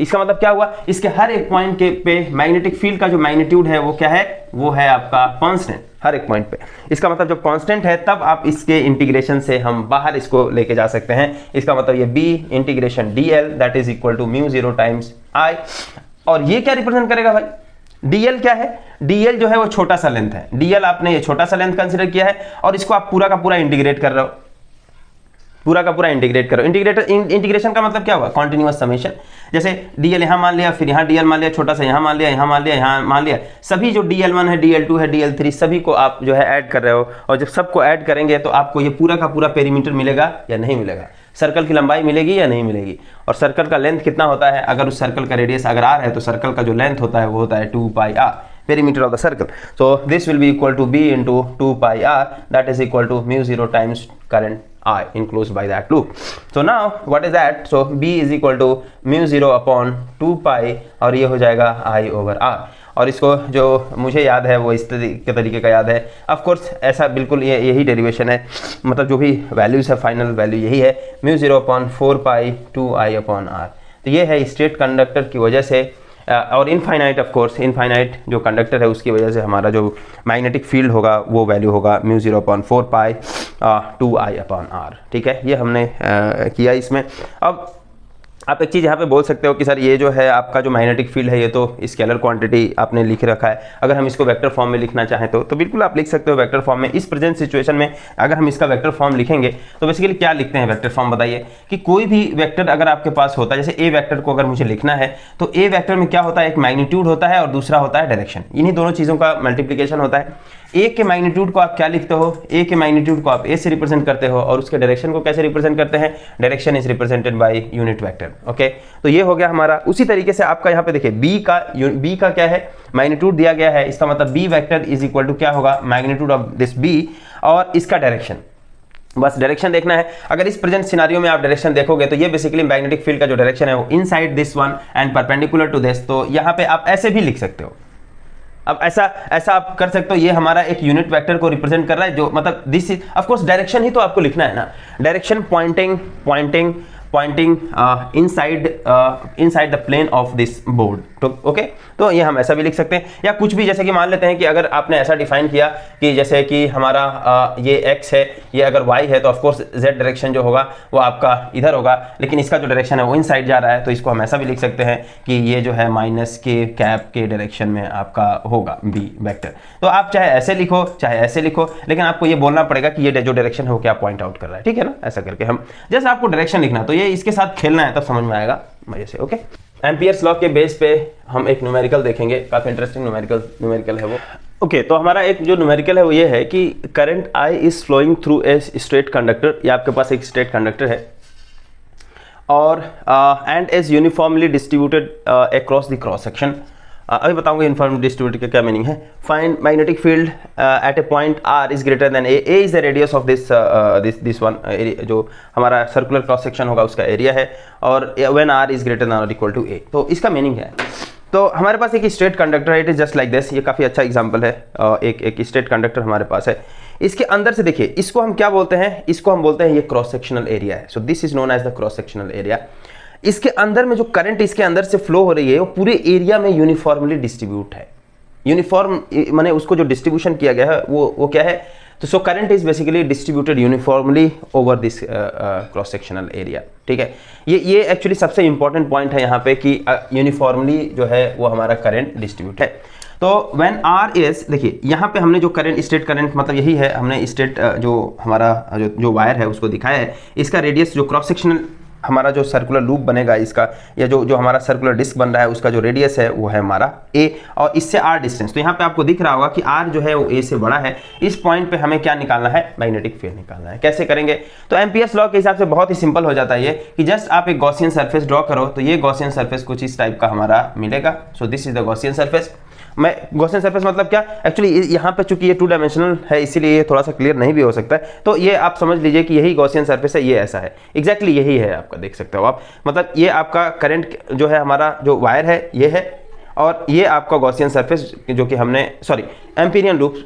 इसका मतलब क्या हुआ, इसके हर एक पॉइंट के पे मैग्नेटिक फील्ड का जो मैग्नीट्यूड है वो क्या है, वो है आपका कांस्टेंट हर एक पॉइंट पे। इसका मतलब जब कांस्टेंट है तब आप इसके इंटीग्रेशन से हम बाहर इसको लेके जा सकते हैं। इसका मतलब ये b integration dl that is equal to mu 0 times i। और ये क्या रिप्रेजेंट करेगा भाई, dl क्या है, dl जो है वो छोटा सा लेंथ है, dl आपने ये छोटा सा लेंथ कंसीडर किया है और इसको आप पूरा का पूरा इंटीग्रेट कर रहे हो, पूरा का पूरा इंटीग्रेट करो। इंटीग्रेशन का मतलब क्या हुआ, कॉन्टिन्यूअस समेशन। जैसे dl यहाँ मान लिया, फिर यहाँ dl मान लिया, छोटा सा यहाँ मान लिया, यहाँ मान लिया, यहाँ मान लिया, सभी जो dl1 है, dl2 है, dl3 सभी को आप जो है ऐड कर रहे हो। और जब सबको ऐड करेंगे तो आपको ये पूरा का पूरा पेरीमीटर मिलेगा या नहीं मिलेगा, सर्कल की लंबाई मिलेगी या नहीं मिलेगी, और सर्कल का लेंथ कितना होता है, अगर उस सर्कल का रेडियस अगर r है तो सर्कल का जो लेंथ होता है वो होता है 2 पाई r, perimeter of the circle. So this will be equal to b into 2 pi r, that is equal to mu 0 times current I enclosed by that loop. So now what is that? So b is equal to mu 0 upon 2 pi और ये हो जाएगा I over r। और इसको जो मुझे याद है वो इस तरीके का याद है। ऑफ कोर्स ऐसा बिल्कुल यही डेरिवेशन है, मतलब जो भी वैल्यूज है फाइनल वैल्यू यही है, mu 0 upon 4 pi 2 I upon r। तो ये है स्ट्रेट कंडक्टर की वजह से और इनफाइनाइट, ऑफ कोर्स इनफाइनाइट जो कंडक्टर है उसकी वजह से हमारा जो मैग्नेटिक फील्ड होगा वो वैल्यू होगा mu 0 upon 4 pi 2 I upon R. ठीक है, ये हमने किया इसमें। अब आप एक चीज़ यहाँ पे बोल सकते हो कि सर ये जो है आपका जो मैग्नेटिक फील्ड है ये तो स्केलर क्वांटिटी आपने लिख रखा है, अगर हम इसको वेक्टर फॉर्म में लिखना चाहें तो बिल्कुल आप लिख सकते हो वेक्टर फॉर्म में। इस प्रेजेंट सिचुएशन में अगर हम इसका वेक्टर फॉर्म लिखेंगे तो बेसिकली क्या लिखते हैं वेक्टर फॉर्म, बताइए कि कोई भी वेक्टर अगर आपके पास होता है, जैसे ए वेक्टर को अगर मुझे लिखना है तो ए वेक्टर में क्या होता है, एक मैग्नीट्यूड होता है और दूसरा होता है डायरेक्शन, इन्हीं दोनों चीज़ों का मल्टीप्लीकेशन होता है। ए के मैग्नीट्यूड को आप क्या लिखते हो, ए के मैग्नीट्यूड को आप ए से रिप्रेजेंट करते हो और उसके डायरेक्शन को कैसे रिप्रेजेंट करते हैं, direction is represented by unit vector. Okay, तो ये हो गया हमारा। उसी तरीके से आपका यहाँ पे देखिए बी का क्या है, मैग्नीट्यूड दिया गया है, इसका मतलब B vector is equal to क्या होगा, मैग्नीट्यूड ऑफ दिस बी और इसका डायरेक्शन, बस डायरेक्शन देखना है। अगर इस प्रेजेंट सिनारियो में आप डायरेक्शन देखोगे तो ये बेसिकली मैग्नेटिक फील्ड का जो डायरेक्शन है वो inside this one and perpendicular to this, तो यहाँ पे आप ऐसे भी लिख सकते हो। अब ऐसा आप कर सकते हो, ये हमारा एक यूनिट वेक्टर को रिप्रेजेंट कर रहा है, जो मतलब this is of course direction ही तो आपको लिखना है ना, direction pointing inside the plane of this board. तो ओके, तो ये हम ऐसा भी लिख सकते हैं, या कुछ भी, जैसे कि मान लेते हैं कि अगर आपने ऐसा डिफाइन किया कि जैसे कि हमारा ये x है, ये अगर y है, तो ऑफ कोर्स z डायरेक्शन जो होगा वो आपका इधर होगा, लेकिन इसका जो डायरेक्शन है वो इनसाइड जा रहा है, तो इसको हम ऐसा भी लिख सकते हैं कि ये जो है माइनस के कैप के डायरेक्शन में आपका होगा b वेक्टर। तो आप चाहे ऐसे लिखो चाहे ऐसे लिखो, लेकिन आपको ये बोलना पड़ेगा कि ये जो डायरेक्शन है वो क्या पॉइंट आउट कर रहा है। ठीक है ना, ऐसा करके हम जैसे आपको डायरेक्शन लिखना तो ये इसके साथ खेलना है, तब समझ में आएगा मजे से। ओके, एम्पियर्स लॉ के बेस पे हम एक न्यूमेरिकल देखेंगे, काफी इंटरेस्टिंग न्यूमेरिकल है वो। ओके, तो हमारा एक जो न्यूमेरिकल है वो ये है कि current I is flowing through a straight conductor, ये आपके पास एक स्ट्रेट कंडक्टर है और and is uniformly distributed across the cross section. अभी बताऊंगा यूनिफॉर्म डिस्ट्रीब्यूटेड का क्या मीनिंग है। Find magnetic field at a point R is greater than A is the radius of this one, जो हमारा सर्कुलर क्रॉस सेक्शन होगा उसका area है, और when R is greater then और इक्वल टू ए। तो इसका मीनिंग है, तो हमारे पास एक स्ट्रेट कंडक्टर है, it is just like this, ये काफ़ी अच्छा एग्जांपल है। एक स्ट्रेट कंडक्टर हमारे पास है, इसके अंदर से देखिए, इसको हम क्या बोलते हैं, इसको हम बोलते हैं ये क्रॉस सेक्शनल एरिया है। So this is known as the cross sectional area. इसके अंदर में जो करंट इसके अंदर से फ्लो हो रही है वो पूरे एरिया में यूनिफॉर्मली डिस्ट्रीब्यूट है। यूनिफॉर्म माने उसको जो डिस्ट्रीब्यूशन किया गया है वो क्या है, तो so current is basically distributed uniformly over this cross sectional area. ठीक है, ये एक्चुअली सबसे इंपॉर्टेंट पॉइंट है यहाँ पे कि यूनिफॉर्मली जो है वो हमारा करंट डिस्ट्रीब्यूट है। तो व्हेन R इज, देखिए यहाँ पे हमने जो करंट स्ट्रेट करंट मतलब यही है, हमने स्ट्रेट जो हमारा जो वायर है उसको दिखाया है, इसका रेडियस जो क्रॉस सेक्शनल हमारा जो सर्कुलर लूप बनेगा इसका, या जो हमारा सर्कुलर डिस्क बन रहा है उसका जो रेडियस है वो है हमारा a, और इससे r डिस्टेंस। तो यहाँ पे आपको दिख रहा होगा कि r जो है वो a से बड़ा है। इस पॉइंट पे हमें क्या निकालना है, मैग्नेटिक फील्ड निकालना है। कैसे करेंगे, तो एम्पियर्स लॉ के हिसाब से बहुत ही सिंपल हो जाता है ये कि जस्ट आप एक गॉसियन सरफेस ड्रॉ करो, तो ये गॉसियन सरफेस कुछ इस टाइप का हमारा मिलेगा। सो this is the Gaussian surface. मैं गॉसियन सरफेस मतलब क्या, एक्चुअली यहाँ पे चूंकि ये 2 डायमेंशनल है इसीलिए ये थोड़ा सा क्लियर नहीं भी हो सकता है, तो ये आप समझ लीजिए कि यही गॉसियन सरफेस है, ये ऐसा है, एग्जैक्टली यही है आपका, देख सकते हो आप, मतलब ये आपका करंट जो है हमारा जो वायर है ये है, और ये आपका गॉसियन सरफेस जो कि हमने एम्पीरियन लूप,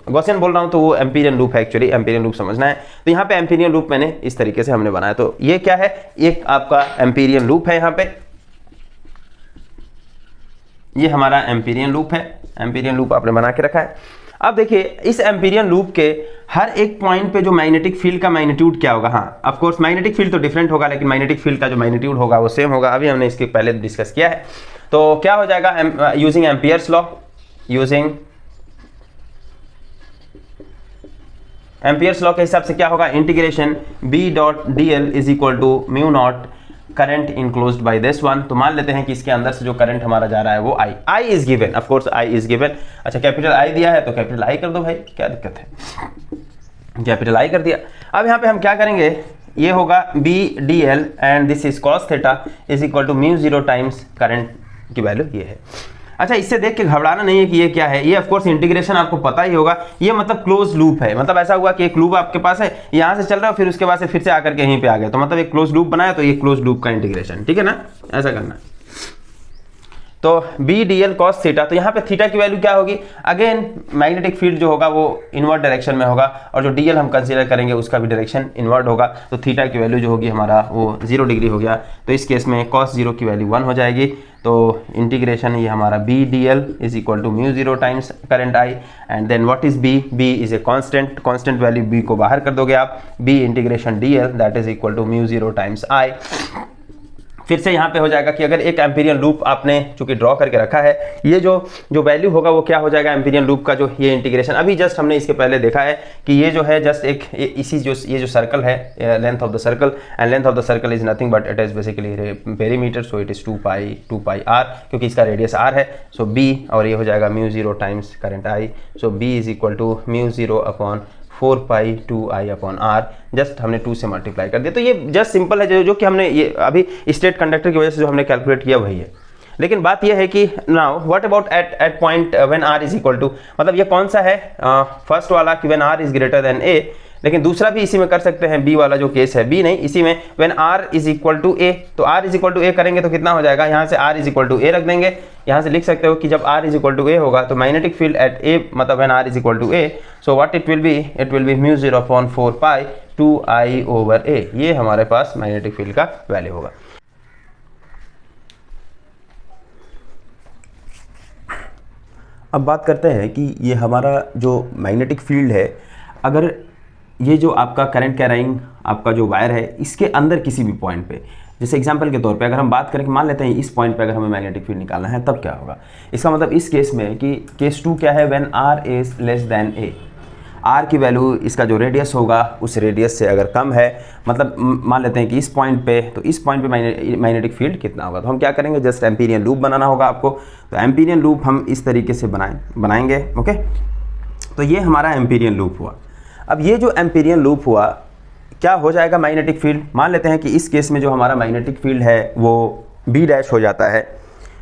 गॉसियन बोल रहा हूँ तो वो एम्पीरियन लूप है, एक्चुअली एम्पीरियन लूप समझना है। तो यहाँ पे एम्पीरियन लूप मैंने इस तरीके से हमने बनाया, तो ये क्या है, एक आपका एम्पीरियन लूप है यहाँ पे, ये हमारा एम्पीरियन लूप है, एम्पीरियन लूप आपने बना के रखा है। अब देखिए इस एम्पीरियन लूप के हर एक पॉइंट पे जो मैग्नेटिक फील्ड का मैग्नीट्यूड क्या होगा, हाँ ऑफ कोर्स मैग्नेटिक फील्ड तो डिफरेंट होगा, लेकिन मैग्नेटिक फील्ड का जो मैग्नीट्यूड होगा वो सेम होगा। अभी हमने इसके पहले डिस्कस किया है। तो क्या हो जाएगा, using Ampere's law, using Ampere's law के हिसाब से क्या होगा, integration B dot D L is equal to mu not current enclosed by this one. तो मान लेते हैं कि इसके अंदर से जो करंट हमारा जा रहा है वो I, I is given, of course I is given. अच्छा कैपिटल आई दिया है तो कैपिटल आई कर दो भाई, क्या दिक्कत है, कैपिटल आई कर दिया। अब यहाँ पे हम क्या करेंगे, ये होगा B D L and this is cos theta is equal to mu zero times current की वैल्यू ये है। अच्छा इससे देख के घबराना नहीं है कि ये क्या है, ये ऑफ कोर्स इंटीग्रेशन आपको पता ही होगा, ये मतलब क्लोज लूप है। मतलब ऐसा हुआ कि एक लूप आपके पास है, यहाँ से चल रहा है फिर उसके बाद से फिर से आकर के यहीं पे आ गया, तो मतलब एक क्लोज लूप बनाया, तो ये क्लोज लूप का इंटीग्रेशन, ठीक है ना, ऐसा करना। तो B D L cos theta, तो यहाँ पे थीटा की वैल्यू क्या होगी, अगेन मैग्नेटिक फील्ड जो होगा वो इनवर्ट डायरेक्शन में होगा, और जो डी एल हम कंसीडर करेंगे उसका भी डायरेक्शन इनवर्ट होगा। तो थीटा की वैल्यू जो होगी हमारा वो 0 डिग्री हो गया। तो इस केस में कॉस 0 की वैल्यू 1 हो जाएगी। तो इंटीग्रेशन ये हमारा B D L is equal to mu 0 times current I, and then what is B, B is a constant, constant value B को बाहर कर दोगे आप, B integration D L that is equal to mu 0 times I. फिर से यहाँ पे हो जाएगा कि अगर एक एम्पीरियन लूप आपने चूंकि ड्रॉ करके रखा है, ये जो वैल्यू होगा वो क्या हो जाएगा, एम्पीरियन लूप का जो ये इंटीग्रेशन, अभी जस्ट हमने इसके पहले देखा है कि ये जो है जस्ट एक इसी ये जो सर्कल है, length of the circle, and length of the circle is nothing but it is basically perimeter, so it is 2 pi R, क्योंकि इसका रेडियस आर है। सो बी, और ये हो जाएगा mu 0 times current I, so B is equal to mu 0 upon 4 pi 2 I upon R, just हमने 2 से multiply कर दिया। तो ये जस्ट सिंपल है, जो कि हमने ये अभी स्टेट कंडक्टर की वजह से जो हमने कैलकुलेट किया वही है। लेकिन बात यह है कि now what about at point when are is equal to, मतलब ये कौन सा है, फर्स्ट वाला कि when are is greater than A, लेकिन दूसरा भी इसी में कर सकते हैं, बी वाला जो केस है, बी नहीं इसी में when are is equal to A. तो R is equal to A करेंगे तो कितना हो जाएगा, यहाँ से R is equal to A रख देंगे, यहाँ से लिख सकते हो कि जब R is equal to A होगा तो मैग्नेटिक फील्ड एट ए, मतलब when are is equal to A, so what it will be mu 0 upon 4 pi 2 I over A, ये हमारे पास मैग्नेटिक फील्ड का वैल्यू होगा। अब बात करते हैं कि ये हमारा जो मैग्नेटिक फील्ड है, अगर ये जो आपका करंट कैरिंग आपका जो वायर है, इसके अंदर किसी भी पॉइंट पे, जैसे एग्जांपल के तौर पे अगर हम बात करें कि मान लेते हैं इस पॉइंट पे अगर हमें मैग्नेटिक फील्ड निकालना है, तब क्या होगा, इसका मतलब इस केस में कि केस 2 क्या है, when are is less than A, R की वैल्यू इसका जो रेडियस होगा उस रेडियस से अगर कम है, मतलब मान लेते हैं कि इस पॉइंट पे, तो इस पॉइंट पे मैग्नेटिक फील्ड कितना होगा, तो हम क्या करेंगे, जस्ट एम्पीरियन लूप बनाना होगा आपको। तो एम्पीरियन लूप हम इस तरीके से बनाएंगे, ओके। तो ये हमारा एम्पीरियन लूप हुआ। अब ये जो एम्पीरियन लूप हुआ, क्या हो जाएगा मैग्नेटिक फील्ड, मान लेते हैं कि इस केस में जो हमारा मैग्नेटिक फील्ड है वो बी डैश हो जाता है,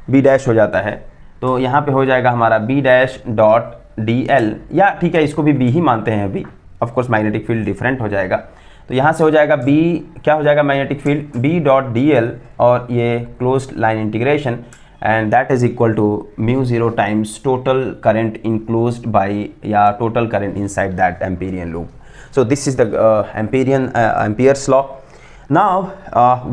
बी डैश हो जाता है। तो यहाँ पे हो जाएगा हमारा B dash dot D L, या ठीक है इसको भी बी ही मानते हैं अभी, of course magnetic field different हो जाएगा। तो यहाँ से हो जाएगा बी, क्या हो जाएगा magnetic field B dot D L, और ये closed line integration, and that is equal to mu 0 times total current enclosed by, yeah, total current inside that Amperian loop. So this is the Ampere's law. Now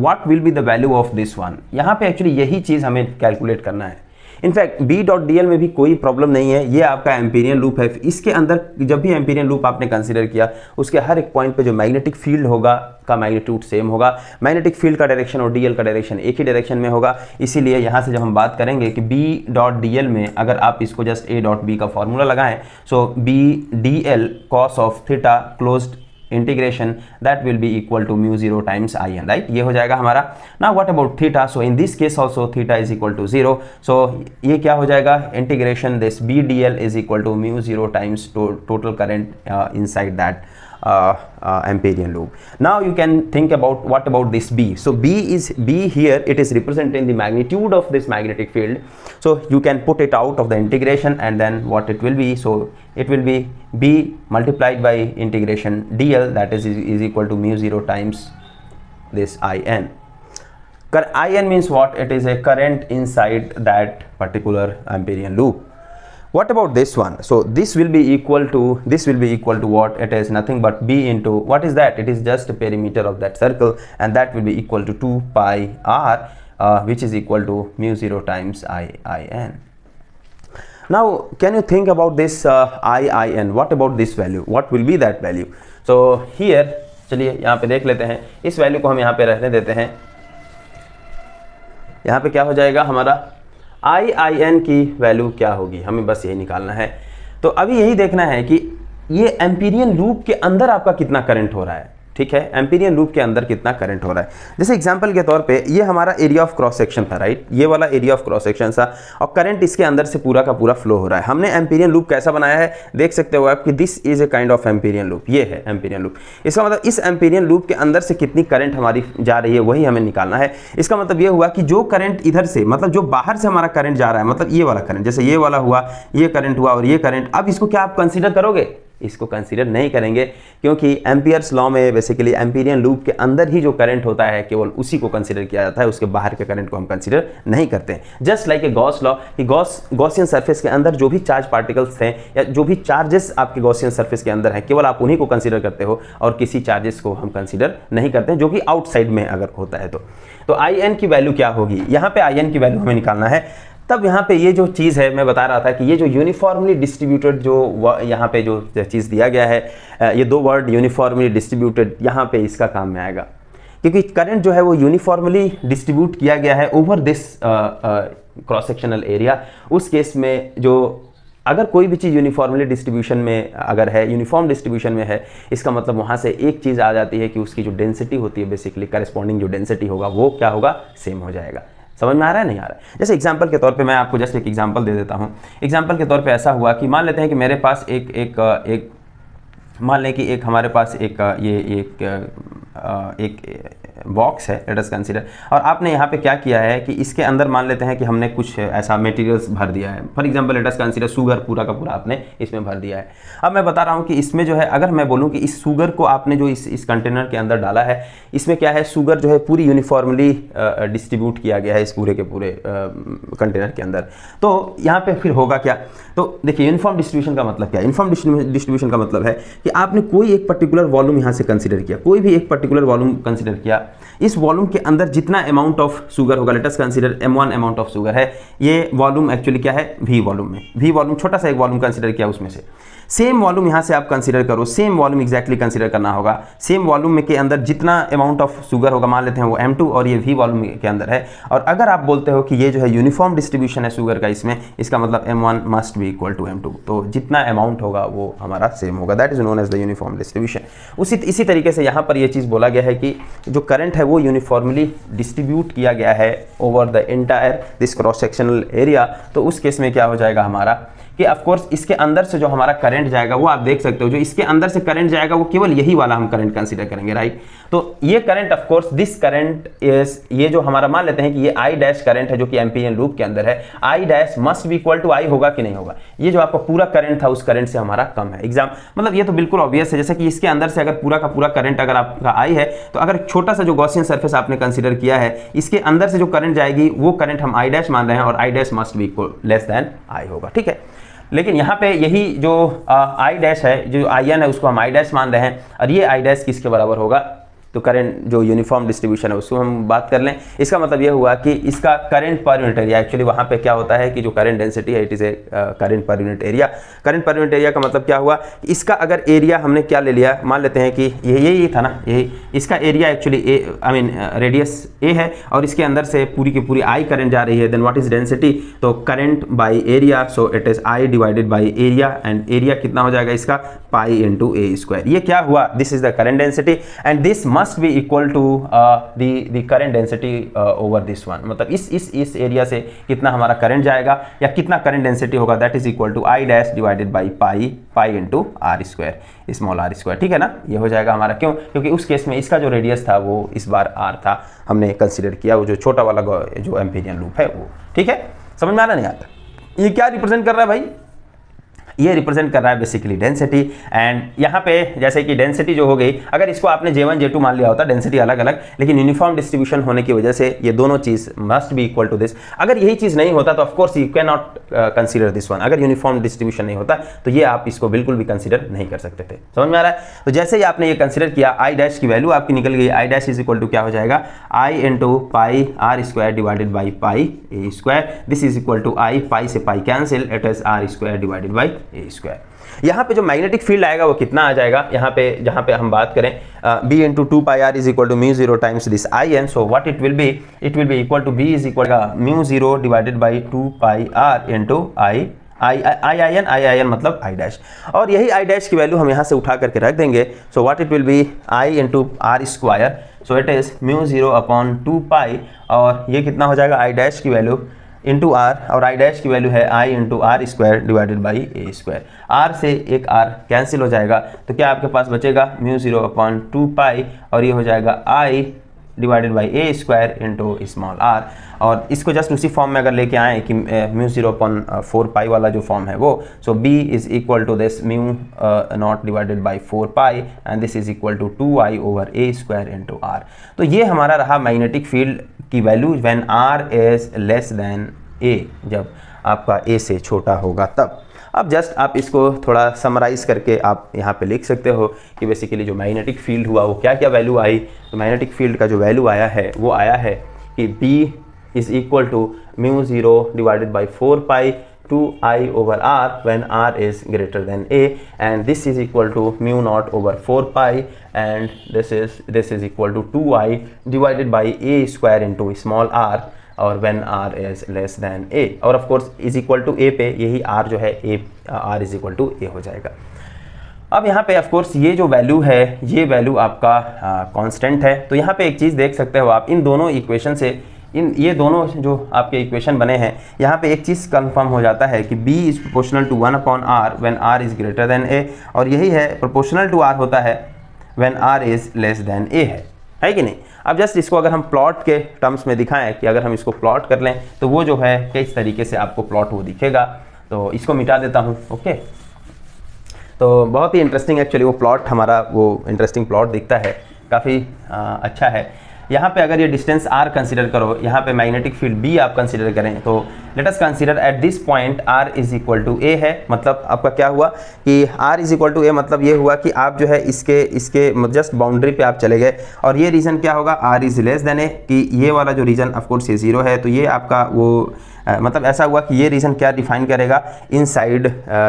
what will be the value of this one, यहाँ पे actually यही चीज़ हमें calculate करना है। In fact B dot D L में भी कोई problem नहीं है, ये आपका एम्पीरियन लूप है। इसके अंदर जब भी एम्पीरियन लूप आपने कंसीडर किया, उसके हर एक पॉइंट पे जो मैग्नेटिक फील्ड होगा का मैग्नीट्यूड सेम होगा, मैग्नेटिक फील्ड का डायरेक्शन और डी एल का डायरेक्शन एक ही डायरेक्शन में होगा। इसीलिए यहाँ से जब हम बात करेंगे कि बी डॉट डी एल में अगर आप इसको जस्ट ए डॉट बी का फॉर्मूला लगाएं, so B D L cos of theta closed integration that will be equal to mu 0 times I in, right, ये हो जाएगा हमारा। Now what about theta, so in this case also theta is equal to 0, सो ये क्या हो जाएगा, integration this B D L is equal to mu 0 times total current inside that Amperian loop. Now you can think about what about this B. So B here, it is representing the magnitude of this magnetic field. So you can put it out of the integration, and then what it will be, so it will be B multiplied by integration dl, that is equal to mu 0 times this IN. IN means what? It is a current inside that particular Amperian loop. What about this one? So this will be equal to what? It is nothing but B into what is that? It is just a perimeter of that circle, and that will be equal to 2 pi r, which is equal to mu 0 times IN. Now can you think about this IIN, what about this value, what will B that value? So here चलिए यहाँ पे देख लेते हैं, इस value को हम यहाँ पे रहने देते हैं। यहाँ पे क्या हो जाएगा हमारा IIN की वैल्यू क्या होगी, हमें बस यही निकालना है। तो अभी यही देखना है कि ये एम्पीरियन लूप के अंदर आपका कितना करंट हो रहा है, ठीक है, एम्पीरियन लूप के अंदर कितना करंट हो रहा है। जैसे एग्जांपल के तौर पे ये हमारा एरिया ऑफ क्रॉस सेक्शन था, राइट, ये वाला एरिया ऑफ क्रॉस सेक्शन था और करंट इसके अंदर से पूरा का पूरा फ्लो हो रहा है। हमने एम्पीरियन लूप कैसा बनाया है देख सकते हो आप कि this is a kind of Amperian loop, ये है एम्पीरियन लूप। इसका मतलब इस एम्पीरियन लूप के अंदर से कितनी करंट हमारी जा रही है वही हमें निकालना है। इसका मतलब ये हुआ कि जो करंट इधर से, मतलब जो बाहर से हमारा करंट जा रहा है, मतलब ये वाला करंट, जैसे ये वाला हुआ, ये करंट हुआ और ये करंट, अब इसको क्या आप कंसीडर करोगे? इसको कंसीडर नहीं करेंगे, क्योंकि एम्पियर्स लॉ में बेसिकली एम्पीरियन लूप के अंदर ही जो करंट होता है केवल उसी को कंसीडर किया जाता है, उसके बाहर के करंट को हम कंसीडर नहीं करते हैं। Just like a Gauss law कि गॉसियन सरफेस के अंदर जो भी चार्ज पार्टिकल्स हैं या जो भी चार्जेस आपके गॉसियन सरफेस के अंदर हैं, केवल आप उन्हीं को कंसीडर करते हो और किसी चार्जेस को हम कंसीडर नहीं करते हैं जो कि आउटसाइड में अगर होता है तो IN की वैल्यू क्या होगी? यहाँ पे IN की वैल्यू हमें निकालना है। तब यहाँ पे ये जो चीज़ है मैं बता रहा था कि ये जो यूनिफॉर्मली डिस्ट्रीब्यूटेड जो यहाँ पे जो चीज़ दिया गया है, ये दो वर्ड यूनिफॉर्मली डिस्ट्रीब्यूटेड, यहाँ पे इसका काम में आएगा, क्योंकि करंट जो है वो यूनिफॉर्मली डिस्ट्रीब्यूट किया गया है over this cross sectional area. उस केस में जो अगर कोई भी चीज़ यूनिफॉर्मली डिस्ट्रीब्यूशन में अगर है, यूनिफॉर्म डिस्ट्रीब्यूशन में है, इसका मतलब वहाँ से एक चीज़ आ जाती है कि उसकी जो डेंसिटी होती है, बेसिकली करस्पॉन्डिंग जो डेंसिटी होगा वो क्या होगा? सेम हो जाएगा। समझ में आ रहा है नहीं आ रहा है? जैसे एग्जांपल के तौर पे मैं आपको जस्ट एक एग्जांपल दे देता हूँ। एग्जांपल के तौर पे ऐसा हुआ कि मान लेते हैं कि मेरे पास एक मान लें कि एक हमारे पास एक बॉक्स है, लेट अस कंसीडर, और आपने यहाँ पे क्या किया है कि इसके अंदर मान लेते हैं कि हमने कुछ ऐसा मटेरियल्स भर दिया है। For example let us consider sugar पूरा का पूरा आपने इसमें भर दिया है। अब मैं बता रहा हूँ कि इसमें जो है, अगर मैं बोलूँ कि इस शुगर को आपने जो इस कंटेनर के अंदर डाला है, इसमें क्या है, शुगर जो है पूरी यूनिफॉर्मली डिस्ट्रीब्यूट किया गया है इस पूरे के पूरे कंटेनर के अंदर। तो यहाँ पे फिर होगा क्या? तो देखिए यूनिफॉर्म डिस्ट्रीब्यूशन का मतलब क्या है? यूनिफॉर्म डिस्ट्रीब्यूशन का मतलब है कि आपने कोई एक पर्टिकुलर वॉल्यूम यहाँ से कंसीडर किया, कोई भी एक पर्टिकुलर वॉल्यूम कंसीडर किया, इस वॉल्यूम के अंदर जितना अमाउंट ऑफ शुगर होगा, late us consider M1 amount of sugar है, ये वॉल्यूम एक्चुअली क्या है? V वॉल्यूम में, V वॉल्यूम छोटा सा एक वॉल्यूम कंसीडर किया, उसमें से सेम वॉल्यूम यहाँ से आप कंसीडर करो, सेम वॉल्यूम एग्जैक्टली कंसीडर करना होगा। सेम वॉल्यूम में के अंदर जितना अमाउंट ऑफ शुगर होगा, मान लेते हैं वो M2 और ये V वॉल्यूम के अंदर है, और अगर आप बोलते हो कि ये जो है यूनिफॉर्म डिस्ट्रीब्यूशन है शुगर का इसमें, इसका मतलब M1 must be equal to M2, तो जितना अमाउंट होगा वो हमारा सेम होगा, that is known as the uniform distribution. इसी तरीके से यहाँ पर ये चीज़ बोला गया है कि जो करंट है वो यूनिफॉर्मली डिस्ट्रीब्यूट किया गया है over the entire this cross sectional area. तो उस केस में क्या हो जाएगा हमारा कि ऑफ कोर्स इसके अंदर से जो हमारा करंट जाएगा वो आप देख सकते हो, जो इसके अंदर से करंट जाएगा वो केवल यही वाला हम करंट कंसीडर करेंगे, राइट। तो ये current of course this current is, ये जो हमारा मान लेते हैं कि ये I डैश करंट है जो कि एम्पीरियन लूप के अंदर है, I dash must be equal to I होगा कि नहीं होगा? ये जो आपका पूरा करंट था उस करंट से हमारा कम है। मतलब ये तो बिल्कुल ऑब्वियस है, जैसे कि इसके अंदर से अगर पूरा का पूरा करंट अगर आपका I है, तो अगर छोटा सा जो गॉसियन सरफेस आपने कंसीडर किया है, इसके अंदर से जो करंट जाएगी वो करंट हम I डैश मान रहे हैं और I dash must be equal less than I होगा, ठीक है। लेकिन यहाँ पे यही जो I डैश है, जो IN है, उसको हम I डैश मान रहे हैं, और ये I डैश किसके बराबर होगा? तो करंट जो यूनिफॉर्म डिस्ट्रीब्यूशन है उसको हम बात कर लें। इसका मतलब ये हुआ कि इसका current per unit area, actually वहाँ पे क्या होता है कि जो करंट डेंसिटी है it is a current per unit area. Current per unit area का मतलब क्या हुआ? इसका अगर एरिया हमने क्या ले लिया, मान लेते हैं कि यही था ना, यही इसका एरिया एक्चुअली रेडियस A है और इसके अंदर से पूरी की पूरी I करंट जा रही है, देन व्हाट इज डेंसिटी? तो current by area, so it is I divided by area, and area कितना हो जाएगा इसका? Pi into A square. ये क्या हुआ? This is the current density and this must be equal to the current density over this one। मतलब इस area से कितना हमारा करंट जाएगा या कितना करंट डेंसिटी होगा, that is equal to I dash divided by pi into R square, small r square, ठीक है ना। ये हो जाएगा हमारा, क्यों? क्योंकि उस केस में इसका जो रेडियस था वो इस बार R था, हमने कंसिडर किया वो जो छोटा वाला जो एम्पीरियन लूप है वो, ठीक है। समझ में आ रहा नहीं आता? ये क्या रिप्रेजेंट कर रहा है भाई? ये रिप्रेजेंट कर रहा है बेसिकली डेंसिटी। एंड यहाँ पे जैसे कि डेंसिटी जो हो गई, अगर इसको आपने J1 J2 मान लिया होता, डेंसिटी अलग अलग, लेकिन यूनिफॉर्म डिस्ट्रीब्यूशन होने की वजह से ये दोनों चीज must be equal to this. अगर यही चीज नहीं होता तो of course you can not consider this one. अगर यूनिफॉर्म डिस्ट्रीब्यूशन नहीं होता तो ये आप इसको बिल्कुल भी कंसीडर नहीं कर सकते थे। समझ में आ रहा है? तो जैसे ही आपने ये कंसीडर किया, आई डैश की वैल्यू आपकी निकल गई। I dash is equal to क्या हो जाएगा, I into pi R square divided by pi A square. This is equal to I, pi से pi cancel, it is R square divided by A square. यहाँ पे जो magnetic field आएगा वो कितना आ जाएगा, यहाँ पे जहाँ पे हम बात करें B into two pi R is equal to mu zero times this I N. So what it will be equal to B is equal mu zero divided by two pi R into I N मतलब I dash. और यही आई dash की value हम यहाँ से उठा करके रख देंगे। So what it will be I into R square, so it is mu zero upon two pi, और ये कितना हो जाएगा आई डैश की वैल्यू इंटू आर, और आई डैश की वैल्यू है I into R square divided by A square. R से एक आर कैंसिल हो जाएगा, तो क्या आपके पास बचेगा mu zero upon two pi, और ये हो जाएगा I divided by A square into small are. और इसको जस्ट उसी फॉर्म में अगर लेके आए कि mu zero upon four pi वाला जो फॉर्म है वो, so B is equal to this mu not divided by four pi and this is equal to two I over A square into R. तो ये हमारा रहा मैग्नेटिक फील्ड की value when are is less than A, जब आपका ए से छोटा होगा तब। अब जस्ट आप इसको थोड़ा समराइज करके आप यहाँ पे लिख सकते हो कि बेसिकली जो मैग्नेटिक फील्ड हुआ वो क्या क्या वैल्यू आई। तो मैग्नेटिक फील्ड का जो वैल्यू आया है वो आया है कि B is equal to mu zero divided by four pi two I over r when are is greater than a, and this is equal to mu naught over four pi and this is equal to two I divided by A square into small are, और when are is less than a, और of course is equal to a पे यही r जो है a r is equal to ए हो जाएगा। अब यहाँ पे ऑफ कोर्स ये जो वैल्यू है ये वैल्यू आपका कांस्टेंट है। तो यहाँ पे एक चीज़ देख सकते हो आप, इन दोनों इक्वेशन से ये दोनों जो आपके इक्वेशन बने हैं, यहाँ पे एक चीज़ कंफर्म हो जाता है कि B is proportional to 1 upon r when are is greater than a, और यही है प्रोपोर्शनल टू आर होता है when are is less than a है कि नहीं। अब जस्ट इसको अगर हम प्लॉट के टर्म्स में दिखाएं कि अगर हम इसको प्लॉट कर लें तो वो जो है किस तरीके से आपको प्लॉट वो दिखेगा। तो इसको मिटा देता हूँ, ओके। तो बहुत ही इंटरेस्टिंग एक्चुअली वो प्लॉट हमारा वो इंटरेस्टिंग प्लॉट दिखता है, काफ़ी अच्छा है। यहाँ पे अगर ये डिस्टेंस r कंसीडर करो, यहाँ पे मैग्नेटिक फील्ड B आप कंसीडर करें, तो let us consider at this point r is equal to a है। मतलब आपका क्या हुआ कि r is equal to a, मतलब ये हुआ कि आप जो है इसके जस्ट बाउंड्री पे आप चले गए, और ये रीजन क्या होगा, r is less then a, कि ये वाला जो रीजन ऑफ कोर्स ये 0 है, तो ये आपका वो मतलब ऐसा हुआ कि ये रीजन क्या डिफाइन करेगा, इनसाइड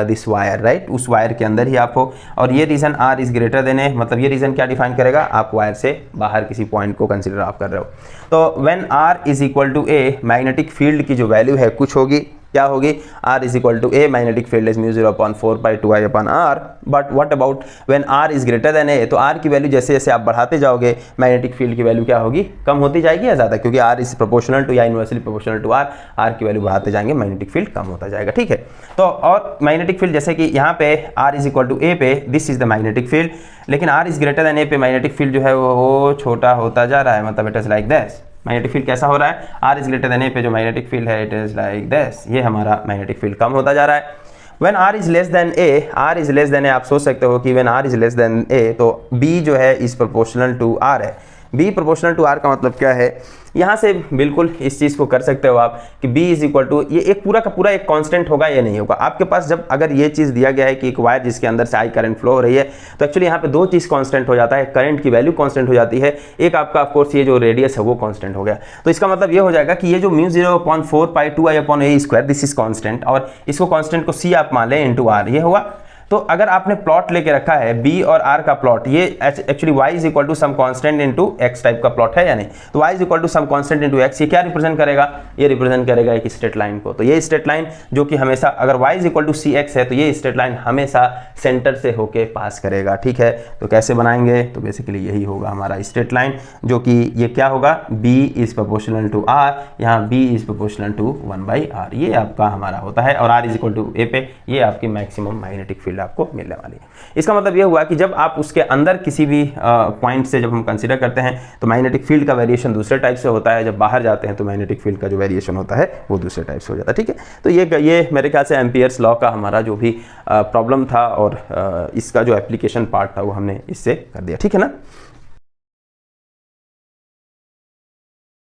दिस वायर, राइट, उस वायर के अंदर ही आप हो। और ये region r is greater than a, मतलब ये रीजन क्या डिफाइन करेगा, आप वायर से बाहर किसी पॉइंट को कंसीडर आप कर रहे हो। तो when r is equal to a, magnetic field की जो वैल्यू है कुछ होगी, क्या होगी, r is equal to a, magnetic field is mu zero upon four pi two I upon r. But what about when r is greater than a, तो r की value जैसे जैसे आप बढ़ाते जाओगे मैग्नेटिक फील्ड की वैल्यू क्या होगी, कम होती जाएगी या ज़्यादा, क्योंकि r इज प्रोपोर्शनल टू या इनवर्सली प्रोपोर्शनल टू r की वैल्यू बढ़ाते जाएंगे मैग्नेटिक फील्ड कम होता जाएगा, ठीक है। तो और मैग्नेटिक फील्ड जैसे कि यहाँ पे r is equal to a पे this is the magnetic field, लेकिन r इज ग्रेटर देन ए पे मैग्नेटिक फील्ड जो है वो छोटा होता जा रहा है, मतलब it is like this. Magnetic field कैसा हो रहा है, r इज ग्रेटर देन ए पे जो मैग्नेटिक फील्ड है इट इज लाइक दिस, ये हमारा मैग्नेटिक फील्ड कम होता जा रहा है। When r is less then a, r is less then a, आप सोच सकते हो कि when r is less then a, तो b जो है इज प्रोपोर्शनल टू r है। b प्रोपोर्शनल टू r का मतलब क्या है, यहाँ से बिल्कुल इस चीज़ को कर सकते हो आप कि b इज इक्वल टू, ये एक पूरा का पूरा एक कांस्टेंट होगा या नहीं होगा। आपके पास जब अगर ये चीज़ दिया गया है कि एक वायर जिसके अंदर से आई करंट फ्लो हो रही है, तो एक्चुअली यहाँ पे दो चीज़ कांस्टेंट हो जाता है, करंट की वैल्यू कांस्टेंट हो जाती है, एक आपका ऑफ कोर्स ये जो रेडियस है वो कांस्टेंट हो गया। तो इसका मतलब ये हो जाएगा कि ये जो mu zero upon four pi two I upon A square this is constant, और इसको कांस्टेंट को c आप मान लें इंटू आर, ये हुआ। तो अगर आपने प्लॉट लेके रखा है b और r का प्लॉट, ये actually y is equal to some constant into x type का प्लॉट है या नहीं, तो y is equal to some constant into x, ये क्या रिप्रेजेंट करेगा, ये रिप्रेजेंट करेगा एक स्ट्रेट लाइन को। तो ये स्ट्रेट लाइन जो कि हमेशा अगर y is equal to cx है, तो ये स्ट्रेट लाइन हमेशा सेंटर से होके पास करेगा, ठीक है। तो कैसे बनाएंगे, तो बेसिकली यही होगा हमारा स्ट्रेट लाइन, जो कि ये क्या होगा, b is proportional to r, यहाँ b is proportional to 1/r, ये आपका हमारा होता है, और r is equal to a पे ये आपकी मैक्सिमम मैग्नेटिक फील्ड आपको मिलने वाली है। इसका मतलब ये हुआ कि जब आप उसके अंदर किसी भी पॉइंट से जब हम कंसीडर करते हैं तो मैग्नेटिक फील्ड का वेरिएशन दूसरे टाइप से होता है, जब बाहर जाते हैं तो मैग्नेटिक फील्ड का जो वेरिएशन होता है वो दूसरे टाइप से हो जाता है। ठीक है, तो ये मेरे ख्याल से एम्पियर्स लॉ का हमारा जो भी प्रॉब्लम था और इसका जो एप्लीकेशन पार्ट था वो हमने इससे कर दिया। ठीक है ना।